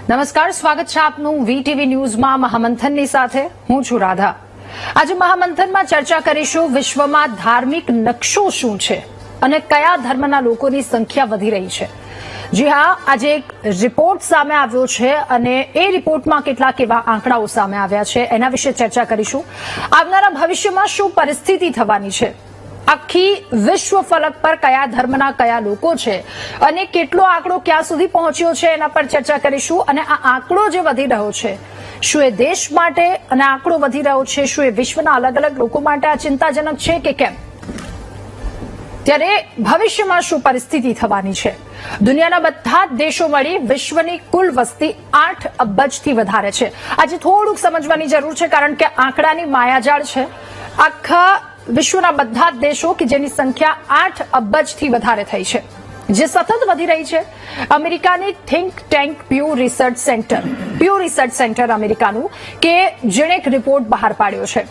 નમસ્કાર, સ્વાગત છે આપનું વીટીવી ન્યૂઝમાં મહામંથનની સાથે હું છું રાધા। આજે મહામંથનમાં ચર્ચા કરીશું વિશ્વમાં ધાર્મિક નકશો શું છે અને કયા ધર્મના લોકોની સંખ્યા વધી રહી છે। જી હા, આજે એક રિપોર્ટ સામે આવ્યો છે અને એ રિપોર્ટમાં કેટલાક એવા આંકડાઓ સામે આવ્યા છે, એના વિશે ચર્ચા કરીશું। આવનારા ભવિષ્યમાં શું પરિસ્થિતિ થવાની છે, આખી વિશ્વ ફલક પર કયા ધર્મના કયા લોકો છે અને કેટલો આંકડો ક્યાં સુધી પહોંચ્યો છે એના પર ચર્ચા કરીશું। અને આ આંકડો જે વધી રહ્યો છે, શું એ દેશ માટે અને આંકડો વધી રહ્યો છે, શું એ વિશ્વના અલગ અલગ લોકો માટે આ ચિંતાજનક છે કે કેમ? ત્યારે ભવિષ્યમાં શું પરિસ્થિતિ થવાની છે? દુનિયાના બધા જ દેશો મળી વિશ્વની કુલ વસ્તી 8 અબજથી વધારે છે। આજે થોડુંક સમજવાની જરૂર છે, કારણ કે આંકડાની માયાજાળ છે। આખા વિશ્વના બધા જ દેશો કે જેની સંખ્યા 8 અબજથી વધારે થઈ છે, જે સતત વધી રહી છે। અમેરિકાની થિંક ટેન્ક પ્યુ રિસર્ચ સેન્ટર અમેરિકાનું કે જેણે એક રિપોર્ટ બહાર પાડ્યો છે।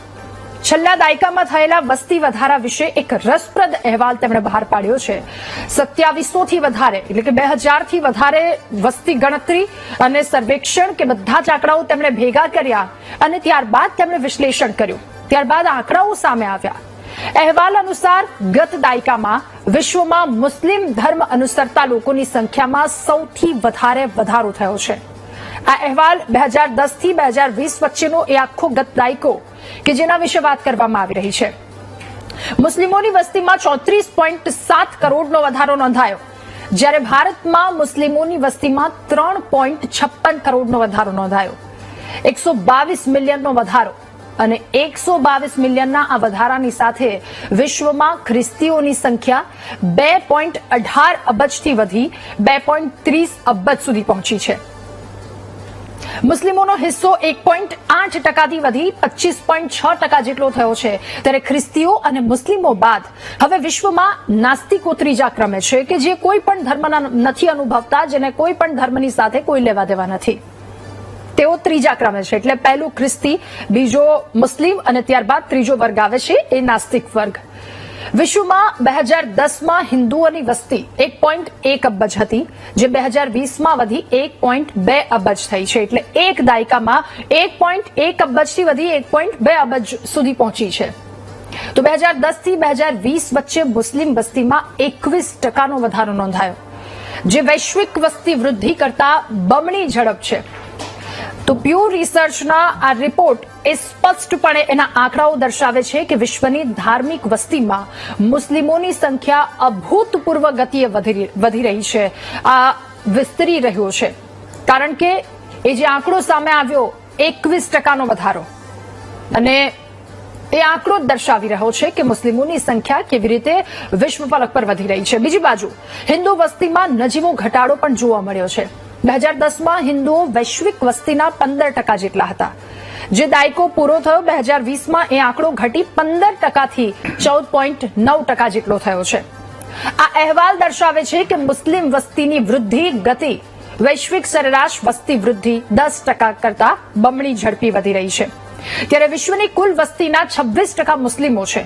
છેલ્લા દાયકામાં થયેલા વસ્તી વધારા વિશે એક રસપ્રદ અહેવાલ તેમણે બહાર પાડ્યો છે। 2700 થી વધારે એટલે કે 2000 થી વધારે વસ્તી ગણતરી અને સર્વેક્ષણ કે બધા જ આંકડાઓ તેમણે ભેગા કર્યા અને ત્યારબાદ તેમણે વિશ્લેષણ કર્યું। ત્યારબાદ આંકડાઓ સામે આવ્યા। અહેવાલ અનુસાર ગત દાયકામાં વિશ્વમાં મુસ્લિમ ધર્મ અનુસરતા લોકોની સંખ્યામાં સૌથી વધારે વધારો થયો છે। આ અહેવાલ 2010 થી 2020 વચ્ચેનો એ આખો ગત દાયકો કે જેના વિશે વાત કરવામાં આવી રહી છે। મુસ્લિમોની વસ્તીમાં 34.7 કરોડનો વધારો નોંધાયો, જ્યારે ભારતમાં મુસ્લિમોની વસ્તીમાં 3.56 કરોડનો વધારો નોંધાયો। 122 મિલિયનનો વધારો અને 122 મિલિયનના આ વધારાની સાથે વિશ્વમાં ખ્રિસ્તીઓની સંખ્યા 2.18 અબજથી વધી 2.30 અબજ સુધી પહોંચી છે। મુસ્લિમોનો હિસ્સો 1.8%થી વધી 25.6% જેટલો થયો છે, ત્યારે ખ્રિસ્તીઓ અને મુસ્લિમો બાદ હવે વિશ્વમાં નાસ્તિકો ત્રીજા ક્રમે છે કે જે કોઈ પણ ધર્મના નથી અનુભવતા, જેને કોઈ પણ ધર્મની સાથે કોઈ લેવા દેવા નથી, તેઓ ત્રીજા ક્રમે છે। એટલે પહેલું ખ્રિસ્તી, બીજો મુસ્લિમ અને ત્યારબાદ ત્રીજો વર્ગ આવે છે, એ નાસ્તિક વર્ગ। વિશ્વમાં 2010માં હિન્દુઓની વસ્તી 1.1 અબજ હતી, જે 2020માં વધી 1.2 અબજ થઈ છે। એટલે એક દાયકામાં 1.1 અબજથી વધી 1.2 અબજ સુધી પહોંચી છે। તો 2010 થી 2020 વચ્ચે મુસ્લિમ વસ્તીમાં 21% વધારો નોંધાયો, જે વૈશ્વિક વસ્તી વૃદ્ધિ કરતા બમણી ઝડપ છે। તો પ્યુ રિસર્ચના આ રિપોર્ટ એ સ્પષ્ટપણે એના આંકડાઓ દર્શાવે છે કે વિશ્વની ધાર્મિક વસ્તીમાં મુસ્લિમોની સંખ્યા અભૂતપૂર્વ ગતિએ વધી રહી છે, આ વિસ્તરી રહ્યો છે। કારણ કે એ જે આંકડો સામે આવ્યો 21%નો વધારો, અને એ આંકડો દર્શાવી રહ્યો છે કે મુસ્લિમોની સંખ્યા કેવી રીતે વિશ્વ ફલક પર વધી રહી છે। બીજી બાજુ હિન્દુ વસ્તીમાં નજીવો ઘટાડો પણ જોવા મળ્યો છે। 2010માં હિન્દુઓ વૈશ્વિક વસ્તીના 15% જેટલા હતા, જે દાયકો પૂરો થયો 2020માં એ આંકડો ઘટી 15%થી 14.9% જેટલો થયો છે। આ અહેવાલ દર્શાવે છે કે મુસ્લિમ વસ્તીની વૃદ્ધિ ગતિ વૈશ્વિક સરેરાશ વસ્તી વૃદ્ધિ 10% કરતા બમણી ઝડપી વધી રહી છે, ત્યારે વિશ્વની કુલ વસ્તીના 26% મુસ્લિમો છે।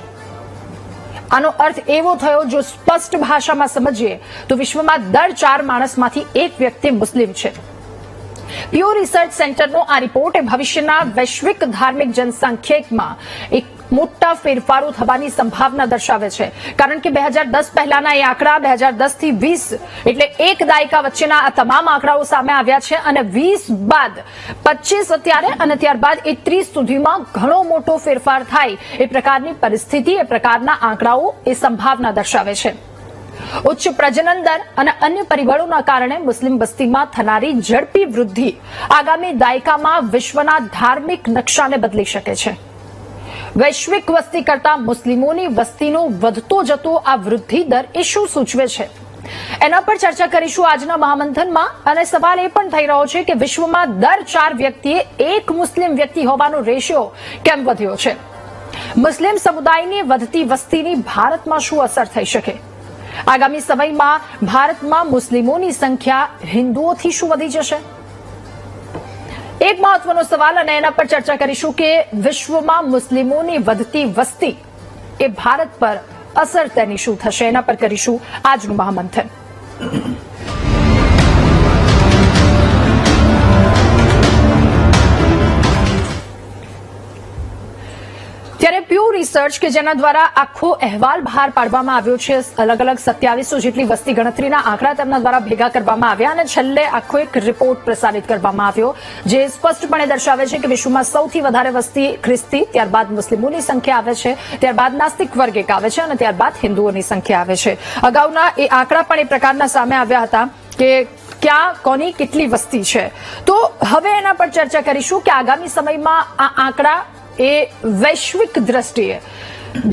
આનો અર્થ એવો થયો, જો સ્પષ્ટ ભાષામાં સમજીએ તો વિશ્વમાં દર 4 માણસમાંથી એક વ્યક્તિ મુસ્લિમ છે। પ્યુ રિસર્ચ સેન્ટરનો આ રિપોર્ટ એ ભવિષ્યના વૈશ્વિક ધાર્મિક જનસાંખ્યિકમાં એક મોટા ફેરફારો થવાની સંભાવના દર્શાવે છે, કારણ કે 2010 પહેલાના એ આંકડા 2010 થી 20 એટલે એક દાયકા વચ્ચેના આ તમામ આંકડાઓ સામે આવ્યા છે, અને 20 બાદ 25 અત્યારે અને ત્યારબાદ 30 સુધીમાં ઘણો મોટો ફેરફાર થાય એ પ્રકારની પરિસ્થિતિ, એ પ્રકારના આંકડાઓ એ સંભાવના દર્શાવે છે। ઉચ્ચ પ્રજનન દર અને અન્ય પરિબળોના કારણે મુસ્લિમ વસ્તીમાં થનારી ઝડપી વૃદ્ધિ આગામી દાયકામાં વિશ્વના ધાર્મિક નકશાને બદલી શકે છે। વૈશ્વિક વસ્તી કરતા મુસ્લિમોની વસ્તીનો વધતો જતો આ વૃદ્ધિ દર એ શું સૂચવે છે, એના પર ચર્ચા કરીશું આજના મહામંથનમાં। અને સવાલ એ પણ થઈ રહ્યો છે કે વિશ્વમાં દર 4 વ્યક્તિએ એક મુસ્લિમ વ્યક્તિ હોવાનો રેશિયો કેમ વધ્યો છે? મુસ્લિમ સમુદાયની વધતી વસ્તીની ભારતમાં શું અસર થઈ શકે? આગામી સમયમાં ભારતમાં મુસ્લિમોની સંખ્યા હિન્દુઓથી શું વધી જશે? એક મહત્વનો સવાલ, અને એના પર ચર્ચા કરીશું કે વિશ્વમાં મુસ્લિમોની વધતી વસ્તી એ ભારત પર અસર તેની શું થશે, એના પર કરીશું આજનું મહામંથન। પ્યુ રિસર્ચ કે જેના દ્વારા આખો અહેવાલ બહાર પાડવામાં આવ્યો છે, અલગ અલગ 2700 જેટલી વસ્તી ગણતરીના આંકડા તેમના દ્વારા ભેગા કરવામાં આવ્યા અને છેલ્લે આખો એક રિપોર્ટ પ્રસારિત કરવામાં આવ્યો જે સ્પષ્ટપણે દર્શાવે છે કે વિશ્વમાં સૌથી વધારે વસ્તી ખ્રિસ્તી, ત્યારબાદ મુસ્લિમોની સંખ્યા આવે છે, ત્યારબાદ નાસ્તિક વર્ગ એક આવે છે અને ત્યારબાદ હિન્દુઓની સંખ્યા આવે છે. અગાઉના એ આંકડા પણ એ પ્રકારના સામે આવ્યા હતા કે ક્યાં કોની કેટલી વસ્તી છે. તો હવે એના પર ચર્ચા કરીશું કે આગામી સમયમાં આ આંકડા એ વૈશ્વિક દ્રષ્ટિએ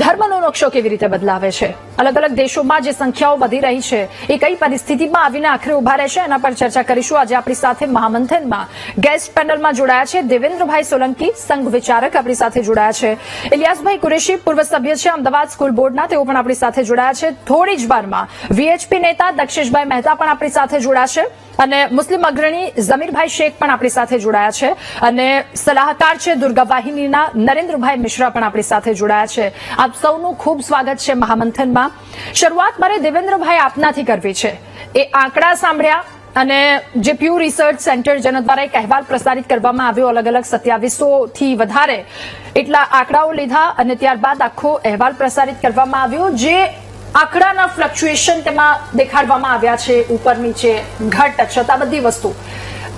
ધર્મનો નકશો કેવી રીતે બદલાવે છે, અલગ અલગ દેશોમાં જે સંખ્યાઓ વધી રહી છે એ કઈ પરિસ્થિતિમાં આવીને આખરે ઉભા રહેશે, એના પર ચર્ચા કરીશું. આજે આપણી સાથે મહામંથનમાં ગેસ્ટ પેનલમાં જોડાયા છે દેવેન્દ્રભાઈ સોલંકી, સંઘ વિચારક આપણી સાથે જોડાયા છે. ઇલિયાસભાઈ કુરેશી, પૂર્વ સભ્ય છે અમદાવાદ સ્કૂલ બોર્ડના, તેઓ પણ આપણી સાથે જોડાયા છે. થોડી જ વારમાં વીએચપી નેતા દક્ષેશભાઈ મહેતા પણ આપણી સાથે જોડાશે અને મુસ્લિમ અગ્રણી ઝમીરભાઈ શેખ પણ આપણી સાથે જોડાયા છે અને સલાહકાર છે દુર્ગા વાહિનીના નરેન્દ્રભાઈ મિશ્રા પણ આપણી સાથે જોડાયા છે. આપ સૌનું ખૂબ સ્વાગત છે મહામંથનમાં. શરૂઆત મારે દેવેન્દ્રભાઈ આપનાથી કરવી છે. એ આંકડા સાંભળ્યા અને જે પ્યુ રિસર્ચ સેન્ટર જેના દ્વારા એક અહેવાલ પ્રસારિત કરવામાં આવ્યો, અલગ અલગ 2700 થી વધારે એટલા આંકડાઓ લીધા અને ત્યારબાદ આખો અહેવાલ પ્રસારિત કરવામાં આવ્યો જે આંકડાના ફ્લક્ચ્યુએશન તેમાં દેખાડવામાં આવ્યા છે, ઉપર નીચે ઘટ છતાં બધી વસ્તુ.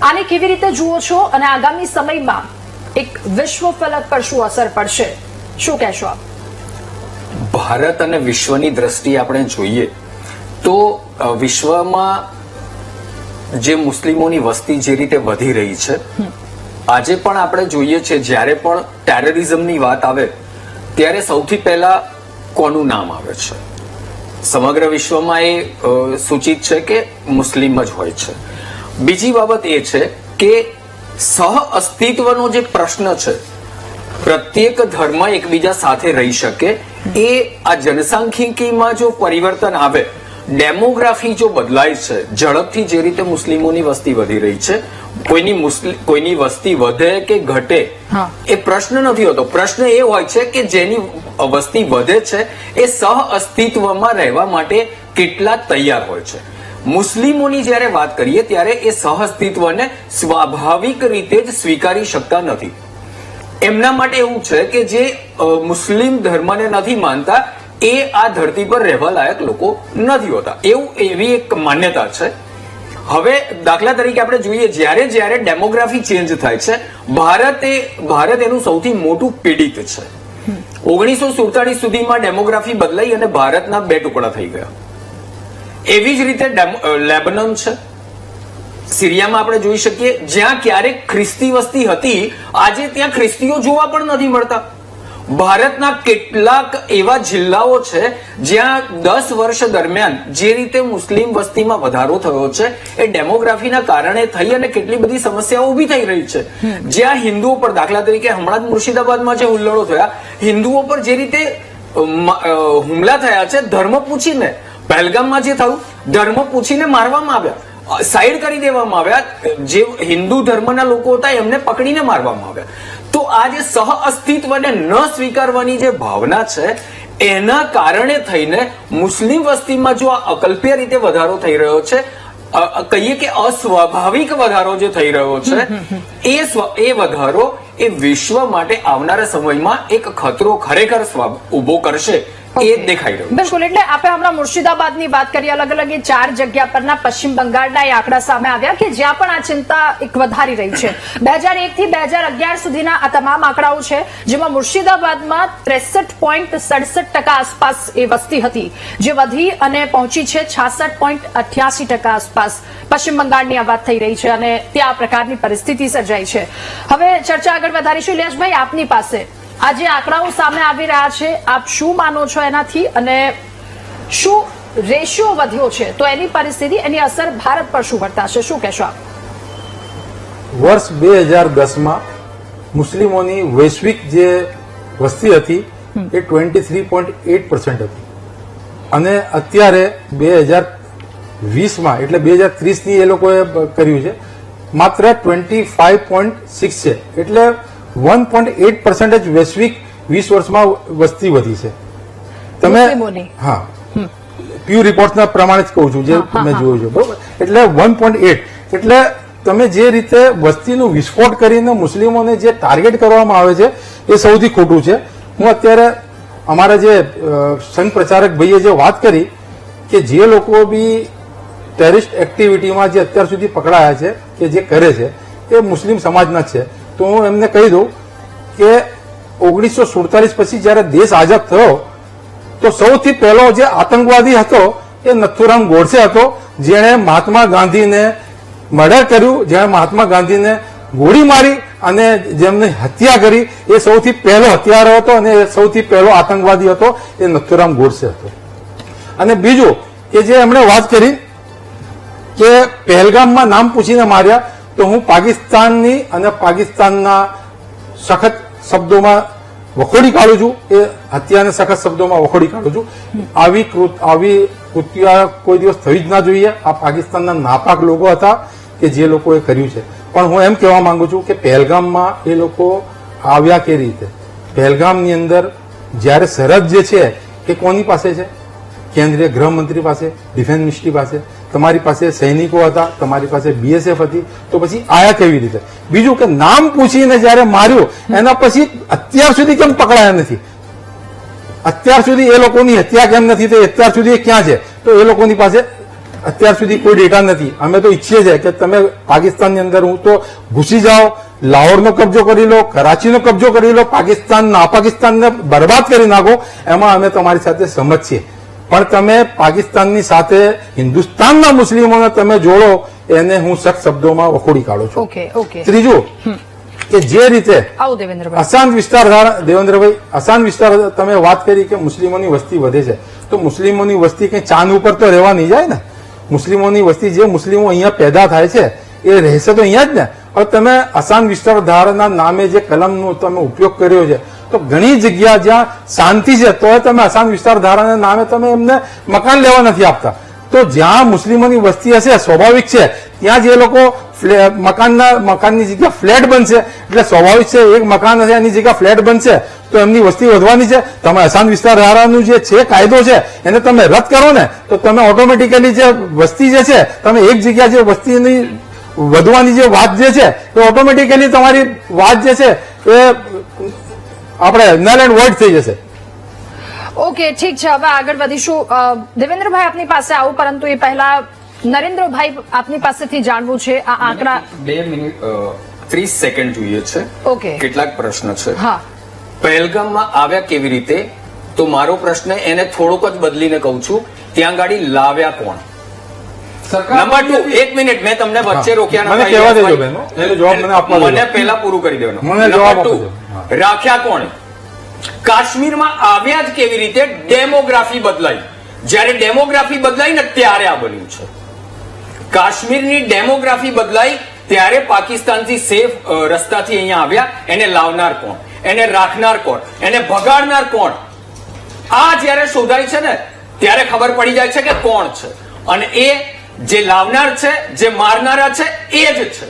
આને કેવી રીતે જુઓ છો અને આગામી સમયમાં એક વિશ્વ ફલક પર શું અસર પડશે, શું કહેશો આપ? ભારત અને વિશ્વની દ્રષ્ટિએ આપણે જોઈએ તો વિશ્વમાં જે મુસ્લિમોની વસ્તી જે રીતે વધી રહી છે, આજે પણ આપણે જોઈએ છે જ્યારે પણ ટેરરિઝમની વાત આવે ત્યારે સૌથી પહેલા કોનું નામ આવે છે? સમગ્ર વિશ્વમાં એ સૂચિત છે કે મુસ્લિમ જ હોય છે. બીજી બાબત એ છે કે સહ અસ્તિત્વનો જે પ્રશ્ન છે, પ્રત્યેક ધર્મ એકબીજા સાથે રહી શકે, એ આ જનસાંખ્યિકીમાં જો પરિવર્તન આવે, ડેમોગ્રાફી જો બદલાય છે, ઝડપથી જે રીતે મુસ્લિમોની વસ્તી વધી રહી છે, કોઈની વસ્તી વધે કે ઘટે એ પ્રશ્ન નથી હોતો. પ્રશ્ન એ હોય છે કે જેની વસ્તી વધે છે એ સહ અસ્તિત્વમાં રહેવા માટે કેટલા તૈયાર હોય છે. મુસ્લિમોની જ્યારે વાત કરીએ ત્યારે એ સહ અસ્તિત્વને સ્વાભાવિક રીતે જ સ્વીકારી શકતા નથી. એમના માટે એવું છે કે જે મુસ્લિમ ધર્મને નથી માનતા એ આ ધરતી પર રહેવા લાયક લોકો નથી હોતા, એવી એક માન્યતા છે. હવે દાખલા તરીકે આપણે જોઈએ જ્યારે ડેમોગ્રાફી ચેન્જ થાય છે, ભારત એનું સૌથી મોટું પીડિત છે. 1947 સુધીમાં ડેમોગ્રાફી બદલાઈ અને ભારતના 2 ટુકડા થઈ ગયા. એવી જ રીતે લેબનન છે, સિરિયામાં આપણે જોઈ શકીએ જ્યાં ક્યારેક ખ્રિસ્તી વસ્તી હતી, આજે ત્યાં ખ્રિસ્તીઓ જોવા પણ નથી મળતા. ભારતના કેટલાક એવા જિલ્લાઓ છે જ્યાં 10 વર્ષ દરમિયાન જે રીતે મુસ્લિમ વસ્તીમાં વધારો થયો છે એ ડેમોગ્રાફીના કારણે થઈ અને કેટલી બધી સમસ્યાઓ ઉભી થઈ રહી છે. જ્યાં હિન્દુઓ પર, દાખલા તરીકે હમણાં જ મુર્શિદાબાદમાં જે હુલ્લડો થયા, હિન્દુઓ પર જે રીતે હુમલા થયા છે ધર્મ પૂછીને, પહેલગામમાં જે થયું ધર્મ પૂછીને મારવામાં આવ્યા, સાઈડ કરી દેવામાં આવ્યા, જે હિન્દુ ધર્મના લોકો હતા એમને પકડીને મારવામાં આવ્યા. તો આ જે સહ અસ્તિત્વને ન સ્વીકારવાની જે ભાવના છે એના કારણે થઈને મુસ્લિમ વસ્તીમાં જો આ અકલ્પ્ય રીતે વધારો થઈ રહ્યો છે, કહીએ કે અસ્વાભાવિક વધારો જે થઈ રહ્યો છે, એ વધારો એ વિશ્વ માટે આવનારા સમયમાં એક ખતરો ખરેખર ઉભો કરશે એ દેખાઈ રહ્યું. બિલકુલ. એટલે આપણે હમણાં મુર્શિદાબાદની વાત કરીએ, અલગ અલગ એ 4 જગ્યા પરના પશ્ચિમ બંગાળના એ આંકડા સામે આવ્યા કે જ્યાં પણ આ ચિંતા એક વધારી રહી છે. 2001 થી 2011 સુધીના આ તમામ આંકડાઓ છે જેમાં મુર્શિદાબાદમાં 63.67% આસપાસ એ વસ્તી હતી, જે વધી અને પહોંચી છે 66.88% આસપાસ. પશ્ચિમ બંગાળની આ વાત થઈ રહી છે અને ત્યાં આ પ્રકારની પરિસ્થિતિ સર્જાઈ છે. હવે ચર્ચા આગળ વધારીશું. ઇલિયાસભાઈ, આપની પાસે આ જે આંકડાઓ સામે આવી રહ્યા છે, આપ શું માનો છો એનાથી અને શું રેશિયો વધ્યો છે તો એની પરિસ્થિતિ, એની અસર ભારત પર શું વર્તાશે, શું કહેશો આપ? વર્ષ 2010માં મુસ્લિમોની વૈશ્વિક જે વસ્તી હતી એ 23.8% હતી અને અત્યારે 2020માં એટલે 2030ની એ લોકોએ કર્યું છે માત્ર 25.6 છે. એટલે 1.8% વૈશ્વિક 20 વર્ષમાં વસ્તી વધી છે. તમે હા પ્યુ રિપોર્ટના પ્રમાણે જ કહું છું જે મેં જોયું છે, બરોબર. એટલે 1.8 એટલે તમે જે રીતે વસ્તીનું વિસ્ફોટ કરીને મુસ્લિમોને જે ટાર્ગેટ કરવામાં આવે છે એ સૌથી ખોટું છે. હું અત્યારે અમારા જે સંઘ પ્રચારક ભાઈએ જે વાત કરી કે જે લોકો બી ટેરરિસ્ટ એક્ટિવિટીમાં જે અત્યાર સુધી પકડાયા છે કે જે કરે છે એ મુસ્લિમ સમાજના છે, તો હું એમને કહી દઉં કે 1947 પછી જયારે દેશ આઝાદ થયો તો સૌથી પહેલો જે આતંકવાદી હતો એ નથુરામ ગોડસે હતો, જેણે મહાત્મા ગાંધીને મર્ડર કર્યું, જેણે મહાત્મા ગાંધીને ગોળી મારી અને જેમની હત્યા કરી એ સૌથી પહેલો હત્યારો હતો અને એ સૌથી પહેલો આતંકવાદી હતો એ નથુરામ ગોડસે હતો. અને બીજું કે જે એમણે વાત કરી કે પહેલગામમાં નામ પૂછીને માર્યા, તો હું પાકિસ્તાનની અને પાકિસ્તાનના સખત શબ્દોમાં વખોડી કાઢું છું, એ હત્યાને સખત શબ્દોમાં વખોડી કાઢું છું. આવી કૃત્ય કોઈ દિવસ થવી જ ના જોઈએ. આ પાકિસ્તાનના નાપાક લોકો હતા કે જે લોકોએ કર્યું છે. પણ હું એમ કહેવા માંગુ છું કે પહેલગામમાં એ લોકો આવ્યા કે રીતે, પહેલગામની અંદર જ્યારે સરહદ જે છે એ કોની પાસે છે? કેન્દ્રીય ગૃહમંત્રી પાસે, ડિફેન્સ મિનિસ્ટ્રી પાસે, તમારી પાસે સૈનિકો હતા, તમારી પાસે બીએસએફ હતી, તો પછી આયા કેવી રીતે? બીજું કે નામ પૂછીને જયારે માર્યું એના પછી અત્યાર સુધી કેમ પકડાયા નથી? અત્યાર સુધી એ લોકોની હત્યા કેમ નથી? તો અત્યાર સુધી એ ક્યાં છે? તો એ લોકોની પાસે અત્યાર સુધી કોઈ ડેટા નથી. અમે તો ઈચ્છીએ છીએ કે તમે પાકિસ્તાનની અંદર હું તો ઘૂસી જાઓ, લાહોરનો કબજો કરી લો, કરાચીનો કબજો કરી લો, પાકિસ્તાનને બરબાદ કરી નાખો, એમાં અમે તમારી સાથે સમજ છીએ. પણ તમે પાકિસ્તાનની સાથે હિન્દુસ્તાનના મુસ્લિમોને તમે જોડો, એને હું સખ્ત શબ્દોમાં વખોડી કાઢું છું. ઓકે. ત્રીજું કે જે રીતે આવો દેવેન્દ્રભાઈ. અશાંત વિસ્તાર, દેવેન્દ્રભાઈ, અશાંત વિસ્તાર તમે વાત કરી કે મુસ્લિમોની વસ્તી વધે છે, તો મુસ્લિમોની વસ્તી કઈ ચાંદ ઉપર તો રહેવા નહીં જાય ને. મુસ્લિમોની વસ્તી, જે મુસ્લિમો અહીંયા પેદા થાય છે એ રહેશે તો અહીંયા જ ને. હવે તમે અશાંત વિસ્તાર ધારાના નામે જે કલમનો તમે ઉપયોગ કર્યો છે, તો ઘણી જગ્યા જ્યાં શાંતિ છે તો તમે અશાંત વિસ્તાર ધારાના નામે તમે એમને મકાન લેવા નથી આપતા. તો જ્યાં મુસ્લિમોની વસ્તી હશે, સ્વાભાવિક છે ત્યાં જ એ લોકો મકાનની જગ્યા ફ્લેટ બનશે, એટલે સ્વાભાવિક છે એક મકાન હશે એની જગ્યા ફ્લેટ બનશે તો એમની વસ્તી વધવાની છે. તમે અશાંત વિસ્તાર ધારાનું જે છે કાયદો છે એને તમે રદ કરો ને, તો તમે ઓટોમેટિકલી જે વસ્તી જે છે, તમે એક જગ્યા જે વસ્તીની વધવાની જે વાત જે છે એ ઓટોમેટિકલી તમારી વાત જે છે એ આપણે નલ એન્ડ વોઇડ થઈ જશે. ઓકે, ઠીક છે. હવે આગળ વધીશું. દેવેન્દ્રભાઈ આપની પાસે આવું, પરંતુ એ પહેલા નરેન્દ્રભાઈ આપની પાસેથી જાણવું છે આ આંકડા. 2 મિનિટ 30 સેકન્ડ જોઈએ છે. ઓકે. કેટલાક પ્રશ્ન છે. હા. પહેલગામમાં આવ્યા કેવી રીતે? તો મારો પ્રશ્ન એને થોડોક જ બદલીને કહું છું, ત્યાં ગાડી લાવ્યા કોણ? નંબર 2, 1 મિનિટ, મેં તમને વચ્ચે રોક્યા મને કહેવા દેજો બેનો, એનો જવાબ મને આપવા દેજો. મને પહેલા પૂરું કરી દેવાનો. મને જવાબ આપો. રાખ્યા કોણ? કાશ્મીરમાં આવ્યા જ કેવી રીતે? ડેમોગ્રાફી બદલાઈ. જ્યારે ડેમોગ્રાફી બદલાઈ ને ત્યારે આ બન્યું છે. કાશ્મીરની ડેમોગ્રાફી બદલાઈ ત્યારે પાકિસ્તાનથી સેફ રસ્તાથી અહીંયા આવ્યા. એને લાવનાર કોણ? એને રાખનાર કોણ? એને ભગાડનાર કોણ? આ જયારે શોધાય છે ને ત્યારે ખબર પડી જાય છે કે કોણ છે. અને એ જે લાવનાર છે, જે મારનારા છે એ જ છે.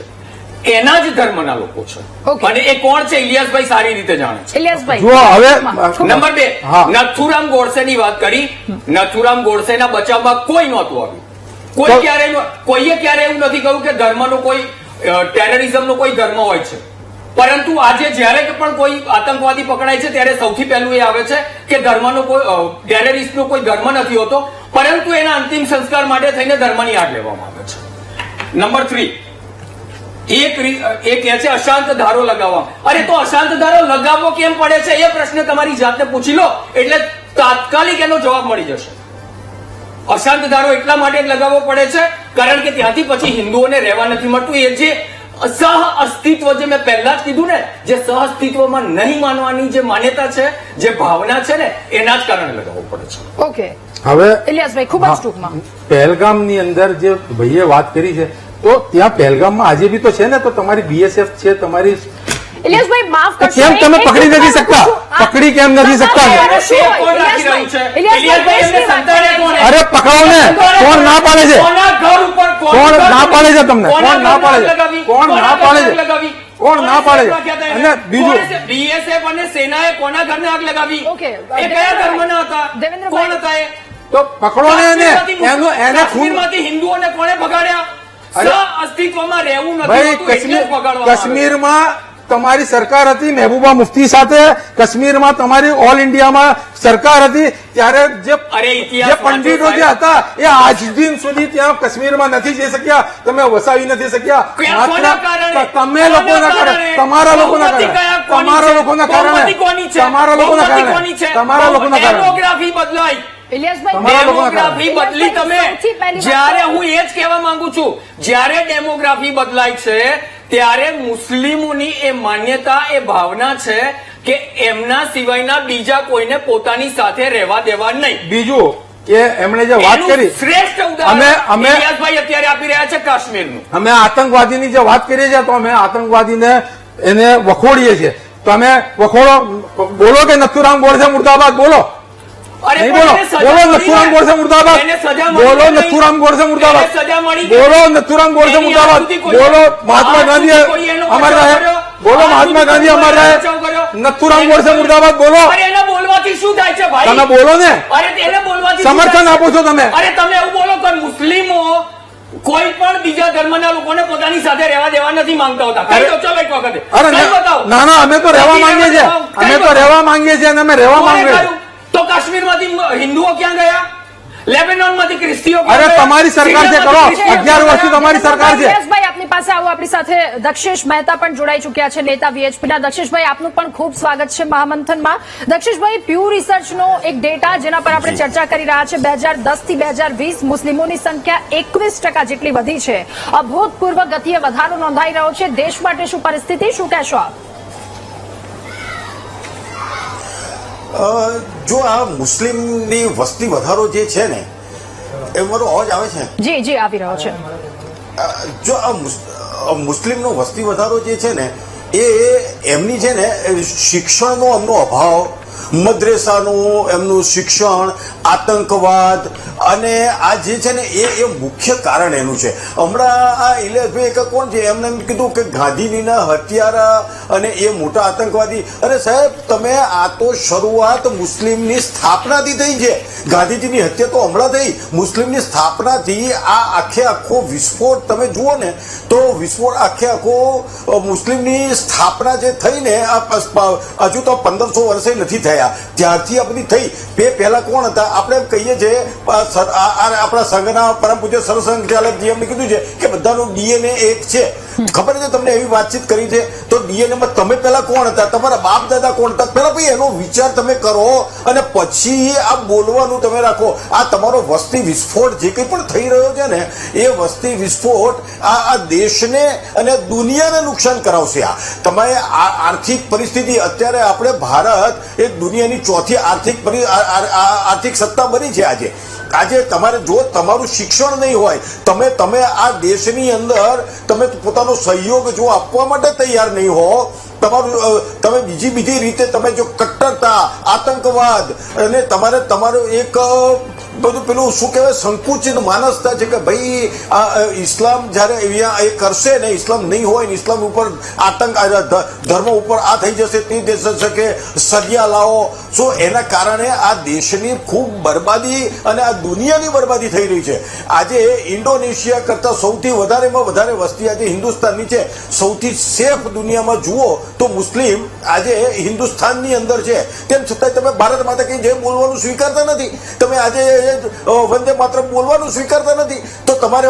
એના જ ધર્મના લોકો છે. અને એ કોણ છે? ઇલિયાસભાઈ સારી રીતે જાણે છે. ઇલિયાસભાઈ, જો હવે નંબર 2, નથુરામ ગોડસેની વાત કરી. નથુરામ ગોડસેના બચાવમાં કોઈ નહોતું આવ્યું. કોઈએ ક્યારે એવું નથી કહ્યું કે ધર્મનો કોઈ ટેરરિઝમનો કોઈ ધર્મ હોય છે. પરંતુ આજે જ્યારે પણ કોઈ આતંકવાદી પકડાય છે ત્યારે સૌથી પહેલું એ આવે છે કે ધર્મનો કોઈ ટેરરિસ્ટનો કોઈ ધર્મ નથી હોતો, પરંતુ એના અંતિમ સંસ્કાર માટે થઈને ધર્મની આડ લેવામાં આવે છે. નંબર 3, એ કહે છે અશાંત ધારો લગાવવા. અરે તો અશાંત ધારો લગાવવો કેમ પડે છે એ પ્રશ્ન તમારી જાતને પૂછી લો, એટલે તાત્કાલિક એનો જવાબ મળી જશે. અશાંત ધારો એટલા માટે લગાવવો પડે છે કારણ કે ત્યાંથી પછી હિન્દુઓને રહેવા નથી મળતું. એ જે સહ અસ્તિત્વ, જે મેં પહેલા જ કીધું ને, જે સહ અસ્તિત્વમાં નહીં માનવાની જે માન્યતા છે, જે ભાવના છે ને, એના જ કારણે લગાવવું પડે છે. ઓકે. હવે ઇલિયાસભાઈ, ખૂબ જ ટૂંકમાં. પહેલગામની અંદર જે ભાઈએ વાત કરી છે, તો ત્યાં પહેલગામમાં આજે બી તો છે ને, તો તમારી બીએસએફ છે, તમારી ઇલિયાસભાઈ માફ કરશો, કેમ તમે પકડી નથી શકતા? પકડી કેમ નથી શકતા? અરે પકડો ને. કોણ ના પાડે છે? કોણ ના પાડે છે તમને? કોણ ના પાડે છે? કોણ ના પાડે છે? કોણ ના પાડે છે? અને બીજું, બીએસએફ અને સેનાએ કોના ઘરને આગ લગાવી? ઓકે. એ કયા ધર્મના હતા? કોણ હતા એ? તો પકડો ને એને. એને કાશ્મીરમાંથી હિન્દુઓને કોણે ભગાડ્યા? અસ્તિત્વમાં રહેવું નથી ભાઈ, હોતું એટલે જ ભગાડવામાં આવે. કાશ્મીરમાં તમારી સરકાર હતી મહેબૂબા મુફ્તી સાથે કાશ્મીરમાં, તમારી ઓલ ઇન્ડિયામાં સરકાર હતી ત્યારે જે પંડિતો જે હતા એ આજ દિન સુધી ત્યાં કાશ્મીરમાં નથી જઈ શક્યા, તમે વસાવી નથી શક્યા. માત્ર તમે લોકોના કારણે, તમારા લોકોના કારણે, તમારા લોકોના કારણે, તમારા લોકોના કારણે, તમારા લોકોના કારણે ડેમોગ્રાફી બદલાઈ. ડેમોગ્રાફી બદલી તમે. જ્યારે હું એ જ કહેવા માંગુ છું, જ્યારે ડેમોગ્રાફી બદલાય છે ત્યારે મુસ્લિમોની એ માન્યતા, એ ભાવના છે કે એમના સિવાયના બીજા કોઈને પોતાની સાથે રહેવા દેવા નહીં. બીજું કે એમણે જે વાત કરી, શ્રેષ્ઠ ઉદાહરણ ઇલિયાસભાઈ અત્યારે આપી રહ્યા છે કાશ્મીરનું. અમે આતંકવાદીની જે વાત કરીએ છીએ તો અમે આતંકવાદીને એને વખોડીએ છીએ. તો અમે વખોડો, બોલો કે નથુરામ ગોડસે મુર્દાબાદ, બોલો. નહીં બોલો, બોલો નથુરામ ગોડસે મુર્દાબાદ, બોલો નથુરામ ગોડસે મુર્દાબાદ, બોલો નથુરામ ગોડસે મુર્દાબાદ, બોલો મહાત્મા ગાંધી અમારે રહે, બોલો મહાત્મા ગાંધી અમારે રહે, નથુરામ ગોડસે મુર્દાબાદ બોલો. અરે એને બોલવાથી શું થાય છે ભાઈ? તમે બોલો ને, અરે એને બોલવાથી સમર્થન આપો છો તમે. અરે તમે એવું બોલો કે મુસ્લિમો કોઈ પણ બીજા ધર્મના લોકોને પોતાની સાથે રહેવા દેવા નથી માંગતા હોતા. કઈ તો ચાલો એક વખતે કઈ બતાવો. ના ના, અમે તો રહેવા માંગીએ છીએ, અમે તો રહેવા માંગીએ છીએ અને અમે રહેવા માંગીએ છીએ. તો કાશ્મીરમાંથી હિન્દુઓ ક્યાં ગયા? લેબેનોનમાંથી ખ્રિસ્તીઓ ક્યાં અરે ગયા? તમારી સરકાર છે, કરો 11 વર્ષથી તમારી સરકાર છે. ભાઈ આપની પાસે આવો, આપણી સાથે દક્ષેશ મહેતા પણ જોડાઈ ચુક્યા છે, નેતા વીએચપીના. દક્ષેશભાઈ, આપનું પણ ખૂબ સ્વાગત છે મહામંથનમાં. દક્ષેશભાઈ, પ્યુ રિસર્ચનો એક ડેટા જેના પર આપણે ચર્ચા કરી રહ્યા છે, 2010 થી 2020 મુસ્લિમોની સંખ્યા 21% જેટલી વધી છે. અભૂતપૂર્વ ગતિએ વધારો નોંધાઈ રહ્યો છે. દેશ માટે શું પરિસ્થિતિ, શું કહેશો આપ? જો આ મુસ્લિમની વસ્તી વધારો જે છે ને, એ મારો અવાજ આવે છે? જી જી, આવી રહ્યો છે. જો આ મુસ્લિમનો વસ્તી વધારો જે છે ને, એ એમની છે ને શિક્ષણનો એમનો અભાવ, મદ્રેસાનું એમનું શિક્ષણ, આતંકવાદ અને આ જે છે ને એ મુખ્ય કારણ એનું છે. હમણાં આ ઇલિયાસભાઈ એક કોણ છે એમને એમ કીધું કે ગાંધીજીના હત્યારા અને એ મોટા આતંકવાદી. અરે સાહેબ, તમે આ તો શરૂઆત મુસ્લિમની સ્થાપનાથી થઈ છે. ગાંધીજીની હત્યા તો હમણાં થઈ, મુસ્લિમની સ્થાપનાથી આ આખે આખો વિસ્ફોટ તમે જુઓ ને તો વિસ્ફોટ આખે આખો મુસ્લિમની સ્થાપના જે થઈ ને હજુ તો 1500 વર્ષે નથી થયા, ત્યારથી આ બધી થઈ. પહેલા કોણ હતા? આપણે એમ કહીએ છીએ, આપણા સંઘના પરમ પૂજ્ય સરસંઘચાલકજી એમને કીધું છે કે બધાનું ડીએનએ એક છે. ખબર છે તમને? એવી વાતચીત કરી છે. તો ડીએનએ માં તમે પેલા કોણ હતા? તમારા બાપ દાદા કોણ હતા? પેલા ભાઈ એનો વિચાર તમે કરો અને પછી આ બોલવાનું તમે રાખો. આ તમારો વસ્તી વિસ્ફોટ જે કંઈ પણ થઈ રહ્યો છે ને, એ વસ્તી વિસ્ફોટ આ દેશને અને દુનિયાને નુકસાન કરાવશે. આ તમારે આર્થિક પરિસ્થિતિ, અત્યારે આપણે ભારત એ દુનિયાની ચોથી આર્થિક સત્તા બની છે આજે તમારે જો તમારું શિક્ષણ નહીં હોય, તમે આ દેશની અંદર તમે પોતાનો સહયોગ જો આપવા માટે તૈયાર નહીં હો, તમે બીજી રીતે તમે જો કટ્ટરતા, આતંકવાદ અને તમારું એક બધું પેલું શું કહેવાય સંકુચિત માનસતા છે કે ભાઈ આ ઇસ્લામ જયારે એ કરશે ને, ઇસ્લામ નહીં હોય ને ઇસ્લામ ઉપર આતંક ધર્મ ઉપર આ થઈ જશે, તે થઈ શકે, સરિયા લાવો. શું એના કારણે આ દેશની ખૂબ બરબાદી અને આ દુનિયાની બરબાદી થઈ રહી છે. આજે ઇન્ડોનેશિયા કરતા સૌથી વધારેમાં વધારે વસ્તી આજે હિન્દુસ્તાનની છે. સૌથી સેફ દુનિયામાં જુઓ તો મુસ્લિમ આજે હિન્દુસ્તાનની અંદર છે. તેમ છતાં તમે ભારત માતા કઈ જે બોલવાનું સ્વીકારતા નથી, તમે આજે વંદે માત્ર બોલવાનું સ્વીકારતા નથી. તો તમારે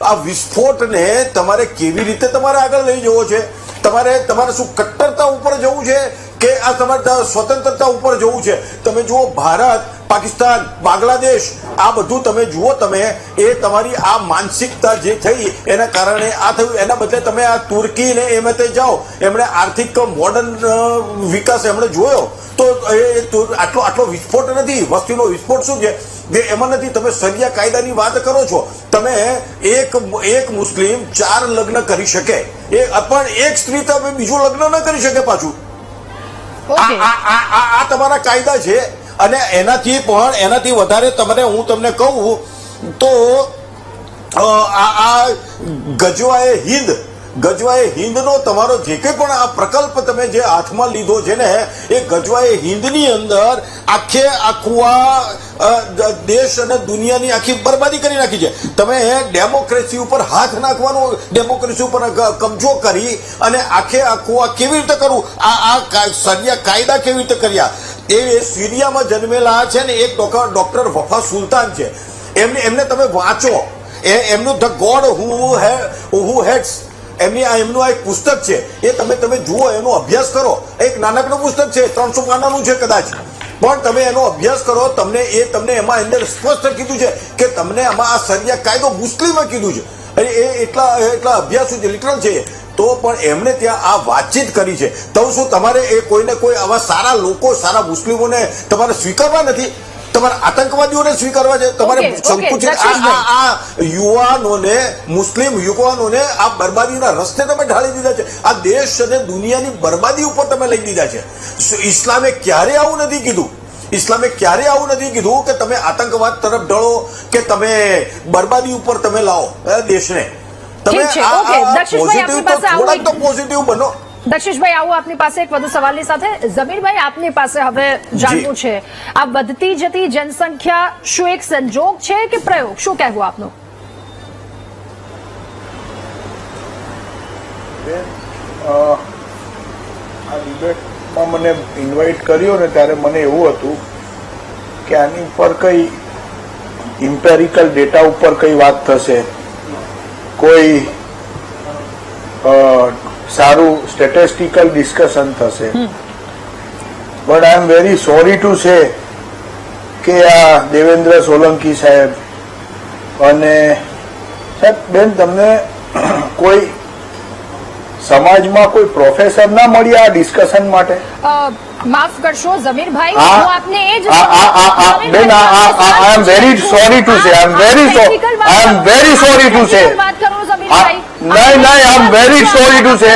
આ વિસ્ફોટને તમારે કેવી રીતે તમારે આગળ લઈ જવો છે? તમારે શું કટ્ટરતા ઉપર જવું છે કે આ તમારે સ્વતંત્રતા ઉપર જવું છે? તમે જુઓ ભારત, પાકિસ્તાન, બાંગ્લાદેશ, આ બધું તમે જુઓ, તમે એ તમારી આ માનસિકતા જે થઈ એના કારણે આ થયું. એના બદલે તમે આ તુર્કી ને એમ તે જાઓ, એમણે આર્થિક મોડર્ન વિકાસ એમણે જોયો. તો આટલો વિસ્ફોટ નથી. વસ્તીનો વિસ્ફોટ શું છે એમાં નથી. તમે સરિયા કાયદાની વાત કરો છો, તમે એક મુસ્લિમ 4 લગ્ન કરી શકે, પણ એક સ્ત્રી તમે બીજું લગ્ન ન કરી શકે પાછું. આ તમારા કાયદા છે. અને એનાથી વધારે હું તમને કહું તો આ ગજવાએ હિન્દ ગજવાએ હિંદનો તમારો જે કંઈ પણ આ પ્રકલ્પ તમે જે હાથમાં લીધો છે ને એ ગજવાએ હિંદની અંદર આખું આ દેશ અને દુનિયાની આખી બરબાદી કરી નાખી છે. તમે ડેમોક્રેસી ઉપર હાથ નાખવાનો, ડેમોક્રેસી ઉપર કબજો કરી અને આખું આ કેવી રીતે કરવું, આ સરિયા કાયદા કેવી રીતે કર્યા. એ સિરિયામાં જન્મેલા છે ને એક ડોક્ટર વફા સુલતાન છે, એમને તમે વાંચો, એમનું ધ ગોડ હુ હેડ્સ એમનું આ એક પુસ્તક છે, એ તમે જુઓ, એનો અભ્યાસ કરો. એક નાનકડું પુસ્તક છે, 300 પાનાનું છે કદાચ, પણ તમે એનો અભ્યાસ કરો. તમને એમાં અંદર સ્પષ્ટ કીધું છે કે તમને આમાં આ સરિયા કાયદો મુસ્લિમે કીધું છે. એ એટલા અભ્યાસ લિટરલ છે. તો પણ એમણે ત્યાં આ વાતચીત કરી છે. તો શું તમારે એ કોઈને કોઈ આવા સારા લોકો, સારા મુસ્લિમોને તમારે સ્વીકારવા નથી? તમારે આતંકવાદીઓને સ્વીકારવા છે? તમારે સંકુચિત આ યુવાનોને, મુસ્લિમ યુવાનોને આ બરબાદીના રસ્તે તમે ઢાળી દીધા છે. આ દેશ અને દુનિયાની બરબાદી ઉપર તમે લઈ દીધા છે. ઇસ્લામે ક્યારે આવું નથી કીધું. ઇસ્લામે ક્યારે આવું નથી કીધું કે તમે આતંકવાદ તરફ ઢળો કે તમે બરબાદી ઉપર તમે લાવો દેશને. તમે થોડાક તો પોઝિટિવ બનો. દક્ષિશભાઈ, આવું આપની પાસે એક વધુ સવાલની સાથે. ઝમીરભાઈ, આપની પાસે હવે જાણવું છે, આ વધતી જતી જનસંખ્યા શું એક સંજોગ છે કે પ્રયોગ? શું કહેવું આપનું? આ ડિબેટમાં મને ઇન્વાઇટ કર્યો ને ત્યારે મને એવું હતું કે આની ઉપર કઈ ઇમ્પેરિકલ ડેટા ઉપર કઈ વાત થશે, કોઈ સારું સ્ટેટિસ્ટિકલ ડિસ્કશન થશે. But I am very sorry to say કે આ દેવેન્દ્ર સોલંકી સાહેબ અને સાહેબ બેન, તમને કોઈ સમાજમાં કોઈ પ્રોફેસર ના મળ્યા આ ડિસ્કશન માટે? માફ કરશો ઝમીરભાઈ, હું આપને એ જ બેન, I am very sorry to say, I am very sorry to say, વાત કરો ઝમીરભાઈ. નહીં, I am very sorry to say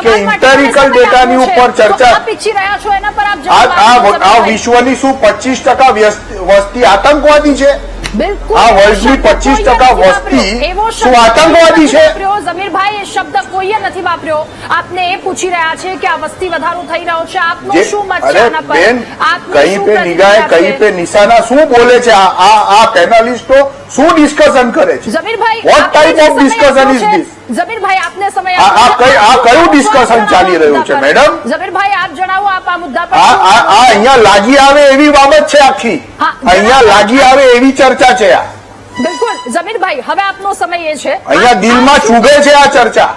કે ઇમ્પેરિકલ ડેટાની ઉપર ચર્ચા. પીછી રહ્યા છો એના પર આપ આ વિશ્વની શું 25% વસ્તી આતંકવાદી છે? બિલકુલ. આ વર્લ્ડની 25% વસ્તી શું આતંકવાદી છે? ઝમીરભાઈ, એ શબ્દ કોઈએ નથી વાપર્યો. આપને એ પૂછી રહ્યા છે કે આ વસ્તી વધારો થઈ રહ્યો છે, આપનો શું મત છે આના પર? કઈ પે નિગાહે, કઈ પે નિશાના શું બોલે છે આ પેનલિસ્ટો? શું ડિસ્કશન કરે છે? ઝમીરભાઈ, what type of discussion is this? ઝમીરભાઈ, આપને સમય આ કયું ડિસ્કશન ચાલી રહ્યું છે મેડમ? ઝમીરભાઈ, આપ જણાવો, આપ આ મુદ્દા પર. આ અહીંયા લાગી આવે એવી બાબત છે આખી. અહીંયા લાગી આવે એવી ચર્ચા છે આ. બિલકુલ ઝમીરભાઈ, હવે આપનો સમય એ છે. અહીંયા દિલમાં ચૂભે છે આ ચર્ચા.